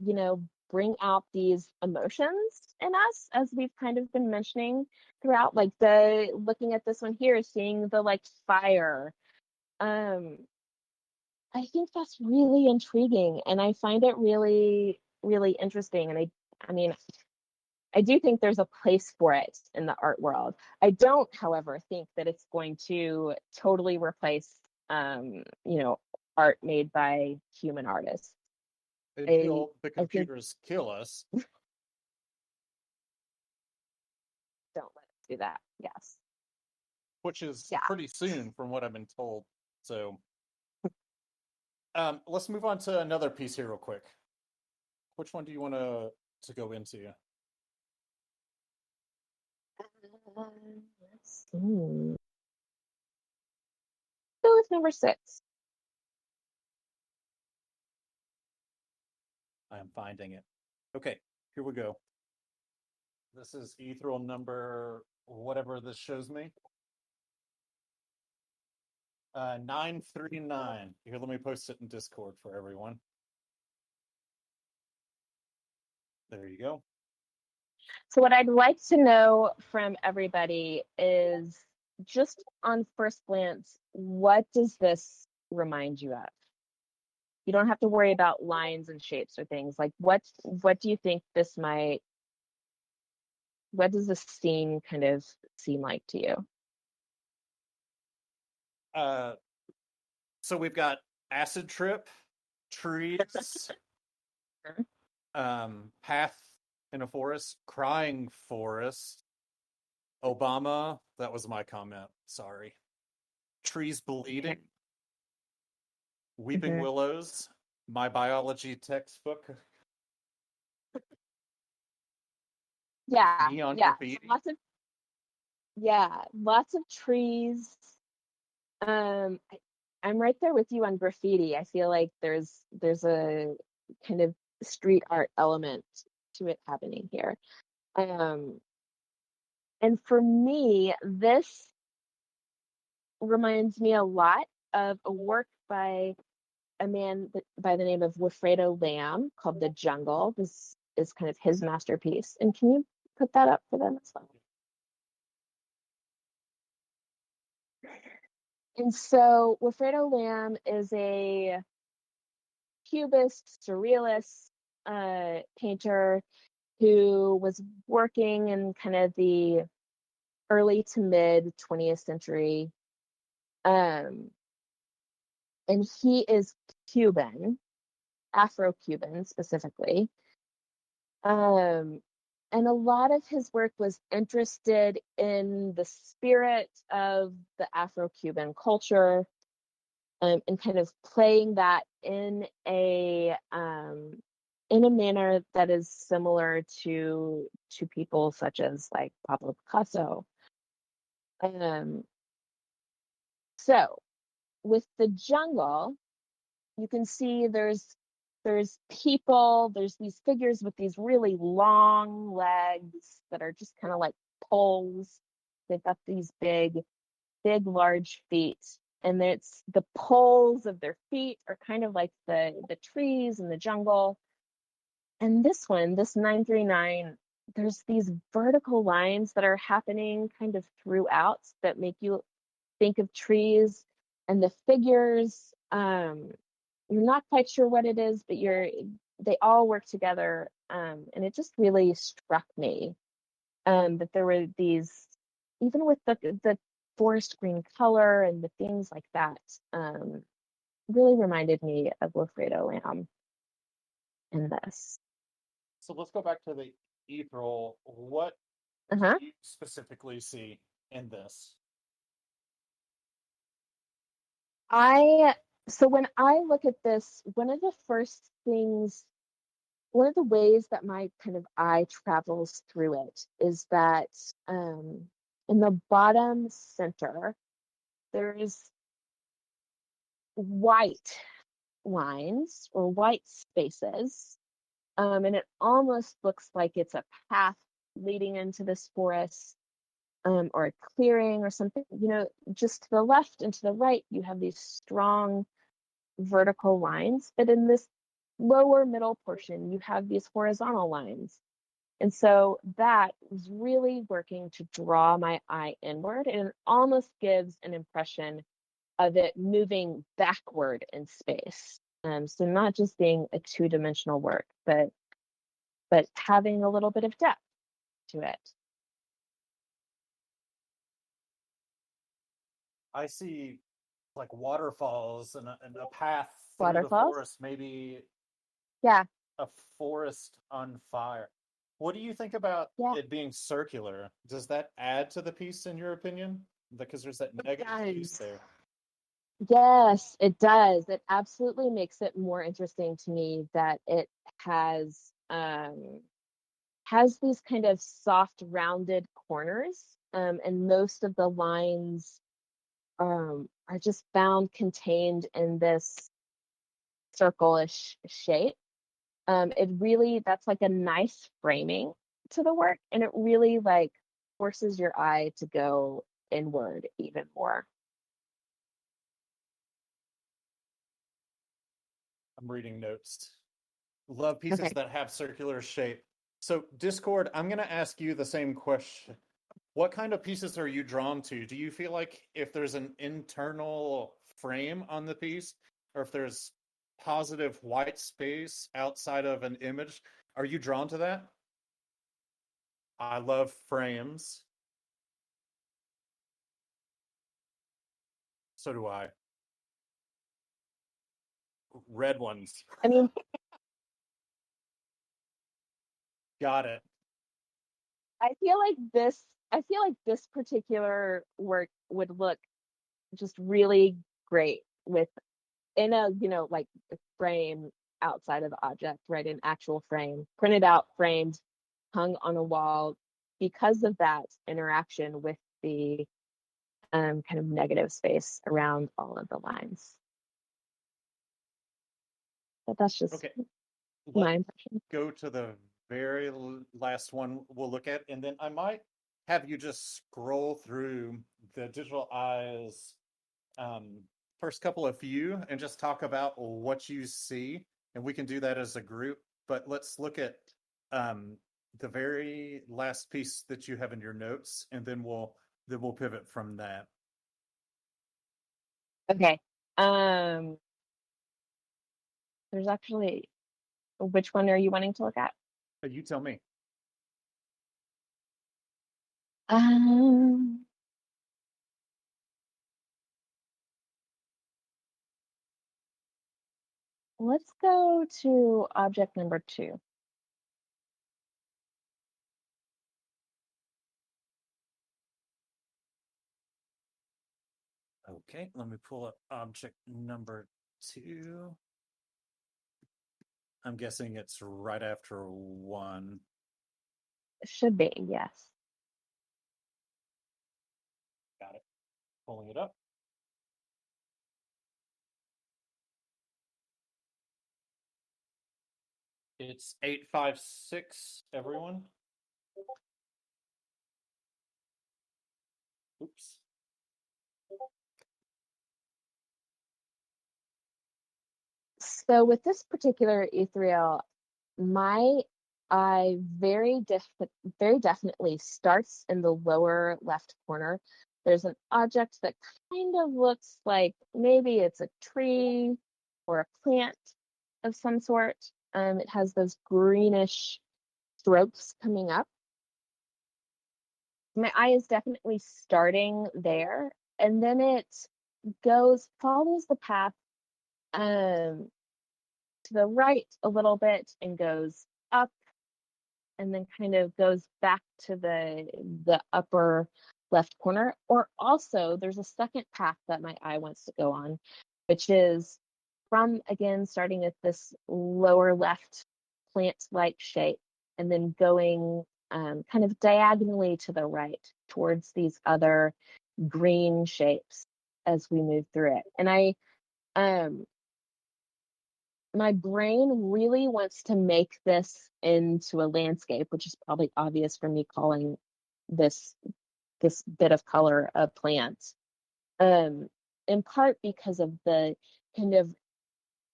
[SPEAKER 2] bring out these emotions in us, as we've kind of been mentioning throughout, like the looking at this one here, seeing the like fire. um I think that's really intriguing, and I find it really, really interesting. And I mean, I do think there's a place for it in the art world. I don't, however, think that it's going to totally replace, art made by human artists. I
[SPEAKER 3] Until the
[SPEAKER 2] I think
[SPEAKER 3] computers kill us,
[SPEAKER 2] don't let us do that. Yes.
[SPEAKER 3] which is
[SPEAKER 2] Yeah.
[SPEAKER 3] pretty soon from what I've been told. So let's move on to another piece here real quick. Which one do you want to go into?
[SPEAKER 2] Let's see. Go with number 6.
[SPEAKER 3] I am finding it. Okay, here we go. This is ethereal number whatever this shows me. 939. Here, let me post it in Discord for everyone. There you go.
[SPEAKER 2] So what I'd like to know from everybody is, just on first glance, what does this remind you of? You don't have to worry about lines and shapes or things. Like, what do you think what does this scene kind of seem like to you?
[SPEAKER 3] So we've got acid trip, trees, path in a forest, crying forest, Obama. That was my comment. Sorry. Trees bleeding, weeping
[SPEAKER 2] Mhm.
[SPEAKER 3] willows, my biology textbook.
[SPEAKER 2] Yeah,
[SPEAKER 3] Neon
[SPEAKER 2] yeah. So
[SPEAKER 3] graffiti.
[SPEAKER 2] lots of trees. I'm right there with you on graffiti. I feel like there's a kind of street art element to it happening here. Um, and for me, this reminds me a lot of a work by a man by the name of Wilfredo Lamb called The Jungle. This is kind of his masterpiece. And can you put that up for them as well? And so Wilfredo Lamb is a Cubist, Surrealist painter who was working in kind of the early to mid 20th century. Um, and he is Cuban, Afro-Cuban specifically. And a lot of his work was interested in the spirit of the Afro-Cuban culture, and kind of playing that in a manner that is similar to people such as like Pablo Picasso. Um, so with The Jungle, you can see there's people, there's these figures with these really long legs that are just kind of like poles. They've got these big, large feet, and it's the poles of their feet are kind of like the trees in the jungle. And this one, this 939, there's these vertical lines that are happening kind of throughout that make you think of trees, and the figures. You're not quite sure what it is, but they all work together. And it just really struck me that there were these, even with the forest green color and the things like that, really reminded me of Wilfredo Lamb in this.
[SPEAKER 3] So let's go back to the ethereal. What
[SPEAKER 2] Uh-huh.
[SPEAKER 3] do you specifically see in this?
[SPEAKER 2] So when I look at this, one of the ways that my kind of eye travels through it is that in the bottom center, there's white lines or white spaces. And it almost looks like it's a path leading into this forest, or a clearing or something. Just to the left and to the right, you have these strong vertical lines, but in this lower middle portion, you have these horizontal lines. And so that was really working to draw my eye inward, and it almost gives an impression of it moving backward in space. So not just being a two-dimensional work, but having a little bit of depth to it.
[SPEAKER 3] I see like waterfalls and a path through the
[SPEAKER 2] Waterfalls?
[SPEAKER 3] forest, maybe
[SPEAKER 2] Yeah,
[SPEAKER 3] a forest on fire. What do you think about
[SPEAKER 2] yeah.
[SPEAKER 3] it being circular? Does that add to the piece, in your opinion? Because there's that negative piece
[SPEAKER 2] does.
[SPEAKER 3] there.
[SPEAKER 2] Yes, it does. It absolutely makes it more interesting to me that it has these kind of soft, rounded corners, and most of the lines are just found contained in this circle-ish shape. That's like a nice framing to the work, and it really like forces your eye to go inward even more.
[SPEAKER 3] I'm reading notes. Love pieces
[SPEAKER 2] Okay.
[SPEAKER 3] that have circular shape. So, Discord, I'm going to ask you the same question. What kind of pieces are you drawn to? Do you feel like if there's an internal frame on the piece, or if there's positive white space outside of an image, are you drawn to that? I love frames. So do I. Red ones.
[SPEAKER 2] I mean,
[SPEAKER 3] Got it.
[SPEAKER 2] I feel like this particular work would look just really great with in a, like a frame outside of the object, right? An actual frame, printed out, framed, hung on a wall, because of that interaction with the kind of negative space around all of the lines. But that's just
[SPEAKER 3] Okay.
[SPEAKER 2] my
[SPEAKER 3] Let's
[SPEAKER 2] impression.
[SPEAKER 3] go to the very last one we'll look at, and then I might have you just scroll through the digital eyes first couple of few and just talk about what you see, and we can do that as a group. But let's look at the very last piece that you have in your notes, and then we'll pivot from that.
[SPEAKER 2] Okay. There's actually, which one are you wanting to look at?
[SPEAKER 3] But you tell me.
[SPEAKER 2] Um, let's go to object number 2.
[SPEAKER 3] Okay, let me pull up object number 2. I'm guessing it's right after 1.
[SPEAKER 2] It should be, yes.
[SPEAKER 3] Got it. Pulling it up. It's 856, everyone. Oops.
[SPEAKER 2] So with this particular ethereal, my eye very definitely starts in the lower left corner. There's an object that kind of looks like maybe it's a tree or a plant of some sort. It has those greenish strokes coming up. My eye is definitely starting there, and then it follows the path to the right a little bit and goes up, and then kind of goes back to the upper left corner. Or also there's a second path that my eye wants to go on, which is from, again, starting at this lower left plant-like shape and then going kind of diagonally to the right towards these other green shapes as we move through it. And my brain really wants to make this into a landscape, which is probably obvious for me calling this bit of color a plant. In part because of the kind of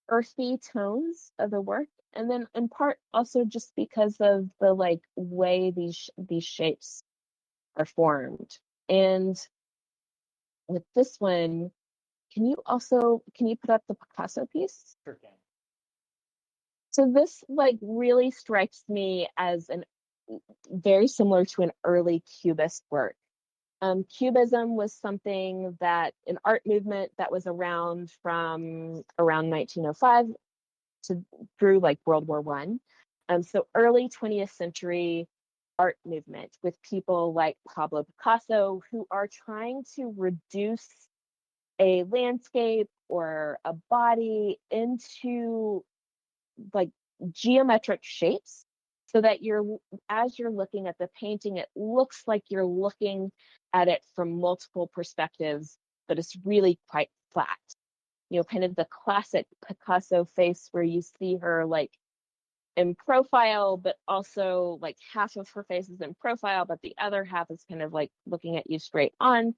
[SPEAKER 2] earthy tones of the work, and then in part also just because of the like way these shapes are formed. And with this one, can you put up the Picasso piece?
[SPEAKER 3] Sure can.
[SPEAKER 2] So this like really strikes me as very similar to an early Cubist work. Cubism was something that an art movement that was around from around 1905 through like World War I. So early 20th century art movement with people like Pablo Picasso, who are trying to reduce a landscape or a body into like geometric shapes, so that as you're looking at the painting, it looks like you're looking at it from multiple perspectives, but it's really quite flat. Kind of the classic Picasso face where you see her like in profile, but also like half of her face is in profile, but the other half is kind of like looking at you straight on.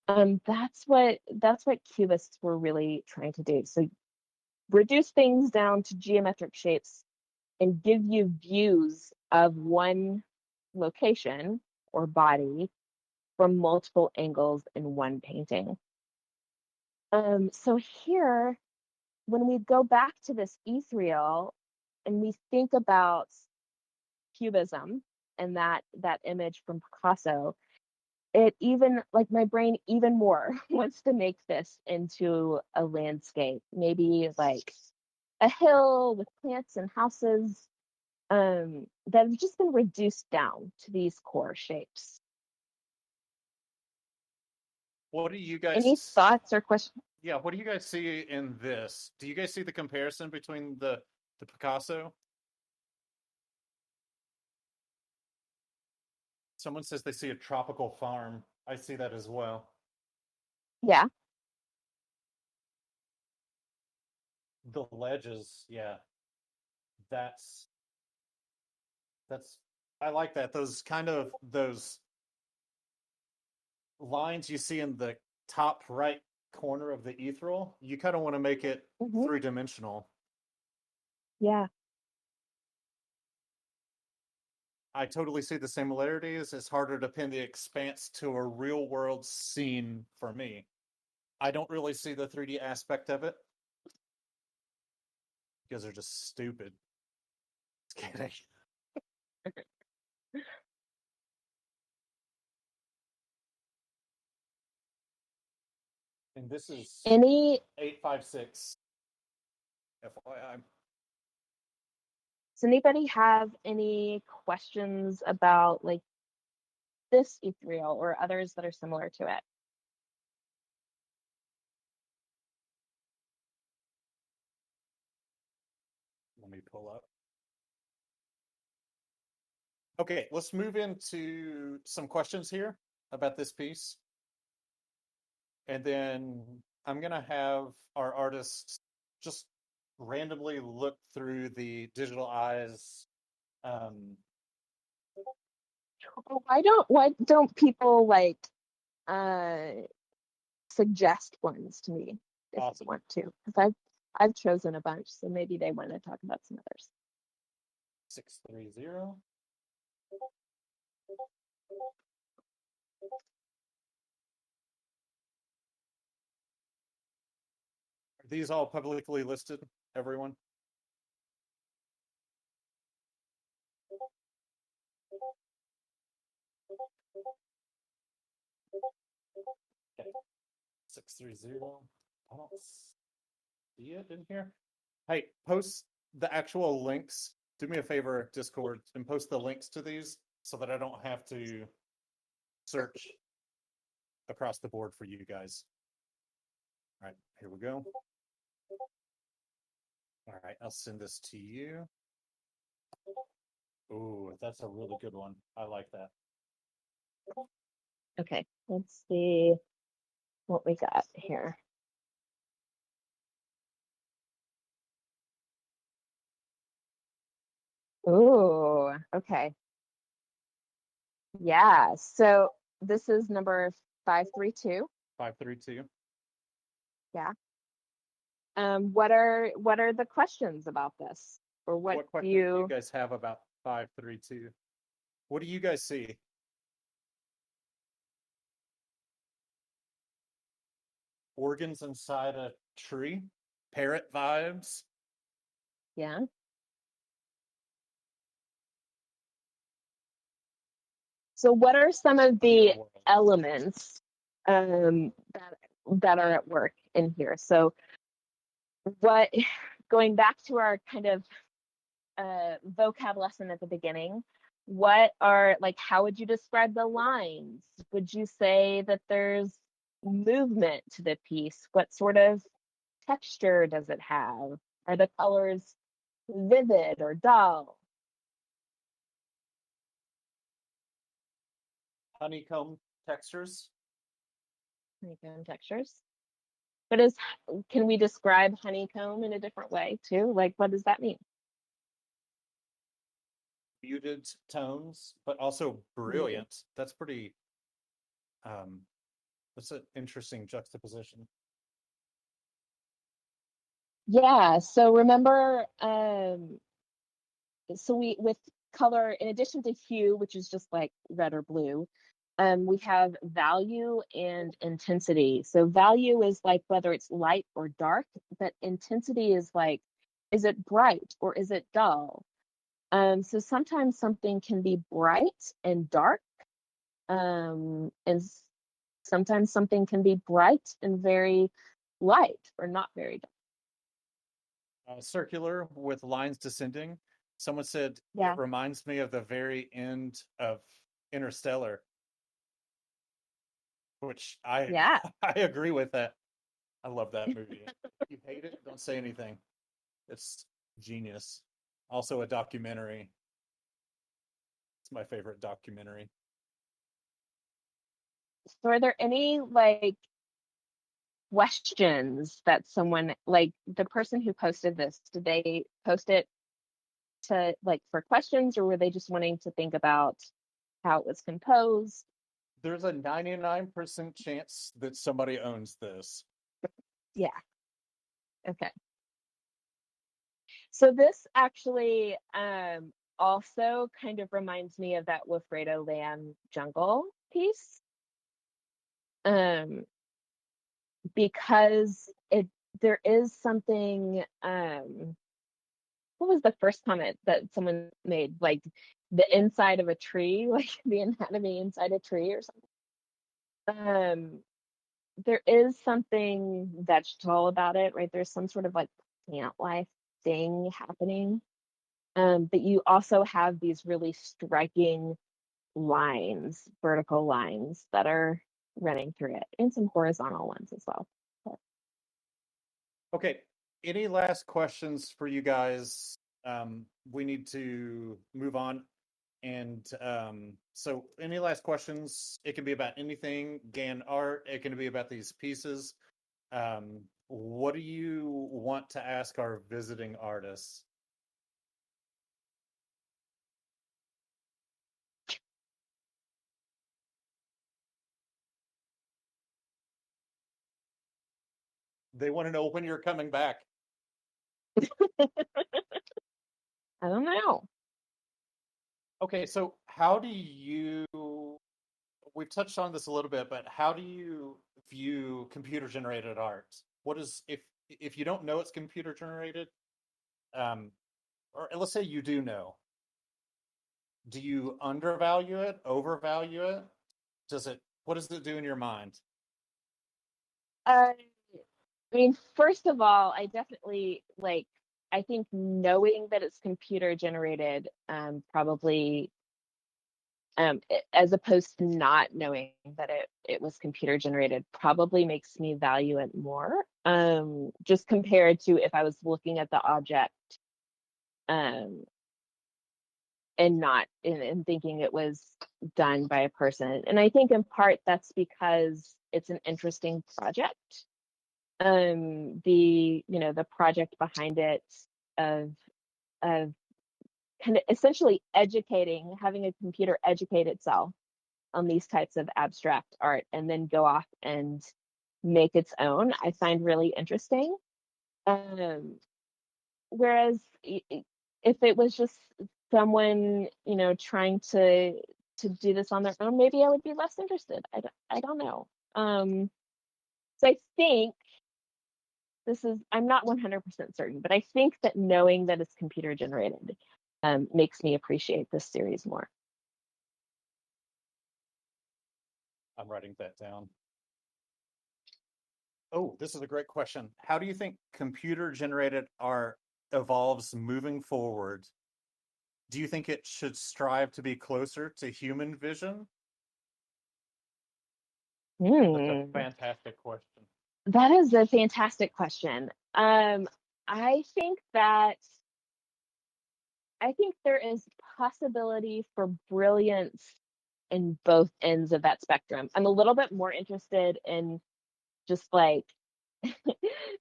[SPEAKER 2] That's what Cubists were really trying to do. So reduce things down to geometric shapes and give you views of one location or body from multiple angles in one painting. So here, when we go back to this ethereal and we think about Cubism and that image from Picasso, it even like my brain even more wants to make this into a landscape, maybe like a hill with plants and houses that have just been reduced down to these core shapes.
[SPEAKER 3] What do you guys?
[SPEAKER 2] Any thoughts or questions?
[SPEAKER 3] Yeah, what do you guys see in this? Do you guys see the comparison between the Picasso? Someone says they see a tropical farm. I see that as well.
[SPEAKER 2] Yeah.
[SPEAKER 3] The ledges, yeah. That's I like that. Those lines you see in the top right corner of the ethereal, you kind of want to make it three-dimensional.
[SPEAKER 2] Yeah.
[SPEAKER 3] I totally see the similarities. It's harder to pin the expanse to a real world scene for me. I don't really see the 3D aspect of it. Because they're just stupid. Just kidding. And this is
[SPEAKER 2] Any
[SPEAKER 3] 856. FYI.
[SPEAKER 2] Does anybody have any questions about like this ethereal or others that are similar to it?
[SPEAKER 3] Let me pull up. Okay, let's move into some questions here about this piece. And then I'm going to have our artists just randomly look through the digital eyes.
[SPEAKER 2] Why don't people like suggest ones to me if
[SPEAKER 3] Awesome.
[SPEAKER 2] you want to? Because I've chosen a bunch, so maybe they want to talk about some others.
[SPEAKER 3] 630. Are these all publicly listed, everyone? Okay. 630. I don't see it in here. Hey, post the actual links. Do me a favor, Discord, and post the links to these so that I don't have to search across the board for you guys. All right, here we go. All right, I'll send this to you. Ooh, that's a really good one. I like that.
[SPEAKER 2] Okay, let's see what we got here. Ooh, okay. Yeah, so this is number 532.
[SPEAKER 3] 532.
[SPEAKER 2] Yeah. What are the questions about this? Or what
[SPEAKER 3] questions do you guys have about 532? What do you guys see? Organs inside a tree? Parrot vibes?
[SPEAKER 2] Yeah. So what are some of the elements that are at work in here? So what, going back to our kind of vocab lesson at the beginning, what are, like, how would you describe the lines? Would you say that there's movement to the piece? What sort of texture does it have? Are the colors vivid or dull?
[SPEAKER 3] Honeycomb textures?
[SPEAKER 2] Honeycomb textures. But can we describe honeycomb in a different way too? Like, what does that mean?
[SPEAKER 3] Muted tones, but also brilliant. That's pretty, that's an interesting juxtaposition.
[SPEAKER 2] Yeah, so remember, so with color, in addition to hue, which is just like red or blue, we have value and intensity. So value is like whether it's light or dark, but intensity is like, is it bright or is it dull? So sometimes something can be bright and dark, and sometimes something can be bright and very light or not very dark.
[SPEAKER 3] Circular with lines descending. Someone said
[SPEAKER 2] Yeah.
[SPEAKER 3] it reminds me of the very end of Interstellar, which
[SPEAKER 2] Yeah.
[SPEAKER 3] I agree with that. I love that movie. If you hate it, don't say anything. It's genius. Also a documentary. It's my favorite documentary.
[SPEAKER 2] So are there any like questions that someone, like the person who posted this, did they post it to like for questions, or were they just wanting to think about how it was composed?
[SPEAKER 3] There's a 99% chance that somebody owns this.
[SPEAKER 2] Yeah. Okay. So this actually also kind of reminds me of that Wilfredo Lamb jungle piece. Because there is something, what was the first comment that someone made? Like the inside of a tree, like the anatomy inside a tree or something. There is something vegetal about it, right? There's some sort of like plant life thing happening. But you also have these really striking lines, vertical lines that are running through it, and some horizontal ones as well.
[SPEAKER 3] Okay. Any last questions for you guys? We need to move on. And so any last questions? It can be about anything, GAN art. It can be about these pieces. What do you want to ask our visiting artists? They want to know when you're coming back.
[SPEAKER 2] I don't know.
[SPEAKER 3] Okay, so we've touched on this a little bit, but how do you view computer generated art? What is, if you don't know it's computer generated, or let's say you do know, do you undervalue it, overvalue it? What does it do in your mind?
[SPEAKER 2] I mean, first of all, I definitely like. I think knowing that it's computer generated, probably, as opposed to not knowing that it was computer generated, probably makes me value it more. Just compared to if I was looking at the object, um, and not and thinking it was done by a person. And I think in part that's because it's an interesting project. The project behind it of of kind of essentially having a computer educate itself on these types of abstract art and then go off and make its own, I find really interesting. Whereas if it was just someone, trying to do this on their own, maybe I would be less interested. I don't know. So I think I'm not 100% certain, but I think that knowing that it's computer generated makes me appreciate this series more.
[SPEAKER 3] I'm writing that down. Oh, this is a great question. How do you think computer generated art evolves moving forward? Do you think it should strive to be closer to human vision? That's a fantastic question.
[SPEAKER 2] That is a fantastic question. I think there is possibility for brilliance in both ends of that spectrum. I'm a little bit more interested in just like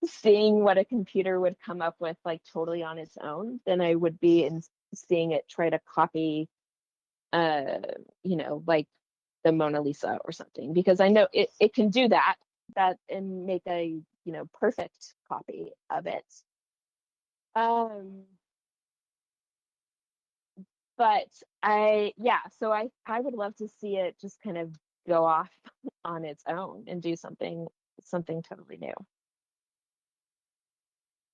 [SPEAKER 2] seeing what a computer would come up with like totally on its own than I would be in seeing it try to copy like the Mona Lisa or something, because I know it can do that and make a perfect copy of it. But so I would love to see it just kind of go off on its own and do something totally new.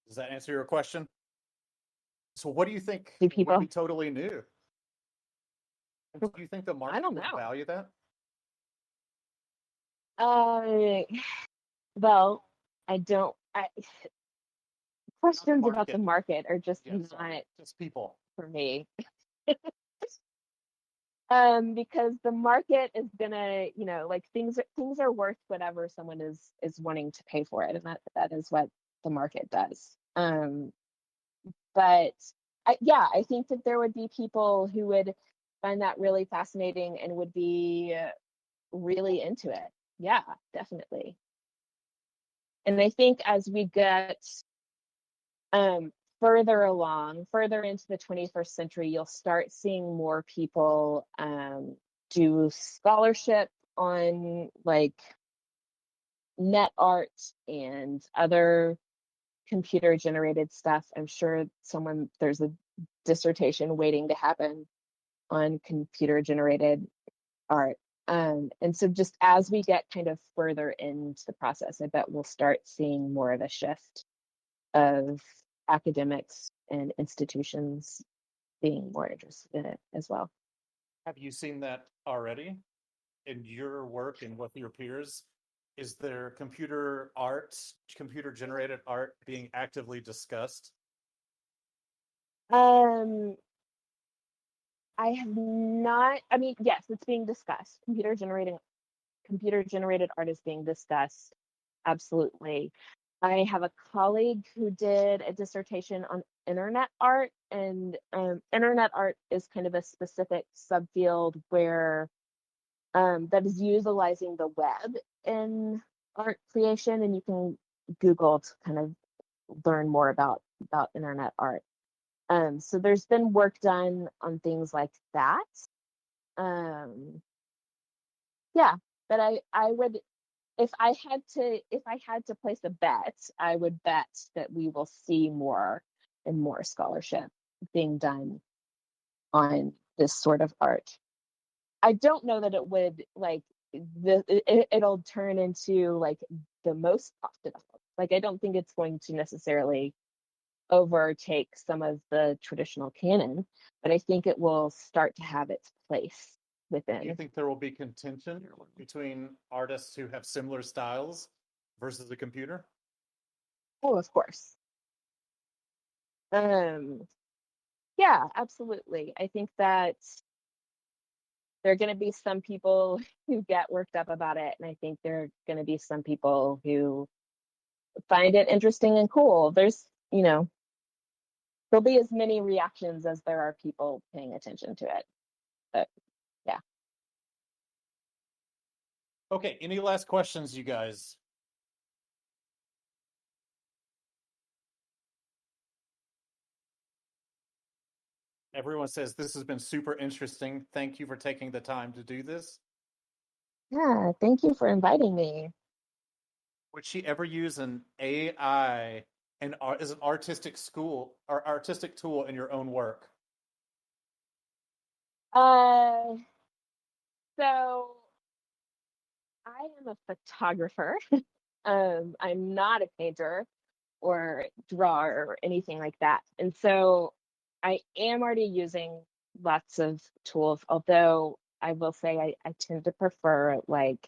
[SPEAKER 3] Does that answer your question? So what do you think
[SPEAKER 2] Do people
[SPEAKER 3] would be totally new? Do you think the market
[SPEAKER 2] don't
[SPEAKER 3] would
[SPEAKER 2] know.
[SPEAKER 3] value that?
[SPEAKER 2] Well, I don't. Questions about the market are just not
[SPEAKER 3] just people
[SPEAKER 2] for me. Because the market is gonna, like things are worth whatever someone is wanting to pay for it, and that is what the market does. But I think that there would be people who would find that really fascinating and would be really into it. Yeah, definitely. And I think as we get further into the 21st century, you'll start seeing more people do scholarship on like net art and other computer generated stuff. I'm sure there's a dissertation waiting to happen on computer generated art. And so just as we get kind of further into the process, I bet we'll start seeing more of a shift of academics and institutions being more interested in it as well.
[SPEAKER 3] Have you seen that already in your work and with your peers? Is there computer generated art being actively discussed?
[SPEAKER 2] I have not. I mean, yes, it's being discussed. Computer generated art is being discussed. Absolutely. I have a colleague who did a dissertation on internet art, and internet art is kind of a specific subfield where that is utilizing the web in art creation, and you can Google to kind of learn more about internet art. So there's been work done on things like that. Yeah, but I would, if I had to place a bet, I would bet that we will see more and more scholarship being done on this sort of art. I don't know that it would like it'll turn into like the most popular. Like I don't think it's going to necessarily overtake some of the traditional canon, but I think it will start to have its place
[SPEAKER 3] Do you
[SPEAKER 2] within.
[SPEAKER 3] think there will be contention between artists who have similar styles versus a computer?
[SPEAKER 2] Oh, of course. Yeah, absolutely. I think that there are going to be some people who get worked up about it, and I think there are going to be some people who find it interesting and cool. There'll be as many reactions as there are people paying attention to it. But yeah.
[SPEAKER 3] Okay, any last questions, you guys? Everyone says this has been super interesting. Thank you for taking the time to do this.
[SPEAKER 2] Yeah, thank you for inviting me.
[SPEAKER 3] Would she ever use an AI and as an artistic tool in your own work?
[SPEAKER 2] Uh, so I am a photographer. I'm not a painter or drawer or anything like that. And so I am already using lots of tools, although I will say I tend to prefer like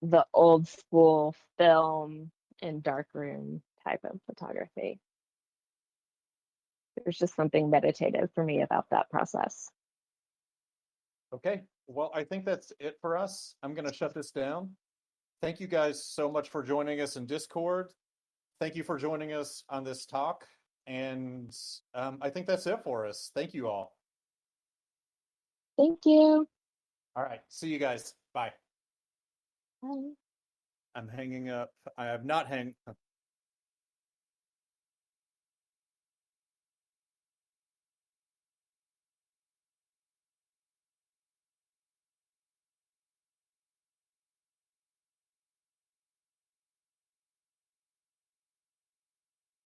[SPEAKER 2] the old school film and darkroom type of photography. There's just something meditative for me about that process.
[SPEAKER 3] Okay, well, I think that's it for us. I'm going to shut this down. Thank you guys so much for joining us in Discord. Thank you for joining us on this talk. And I think that's it for us. Thank you all.
[SPEAKER 2] Thank you.
[SPEAKER 3] All right. See you guys. Bye.
[SPEAKER 2] Bye.
[SPEAKER 3] I'm hanging up. I have not hanged.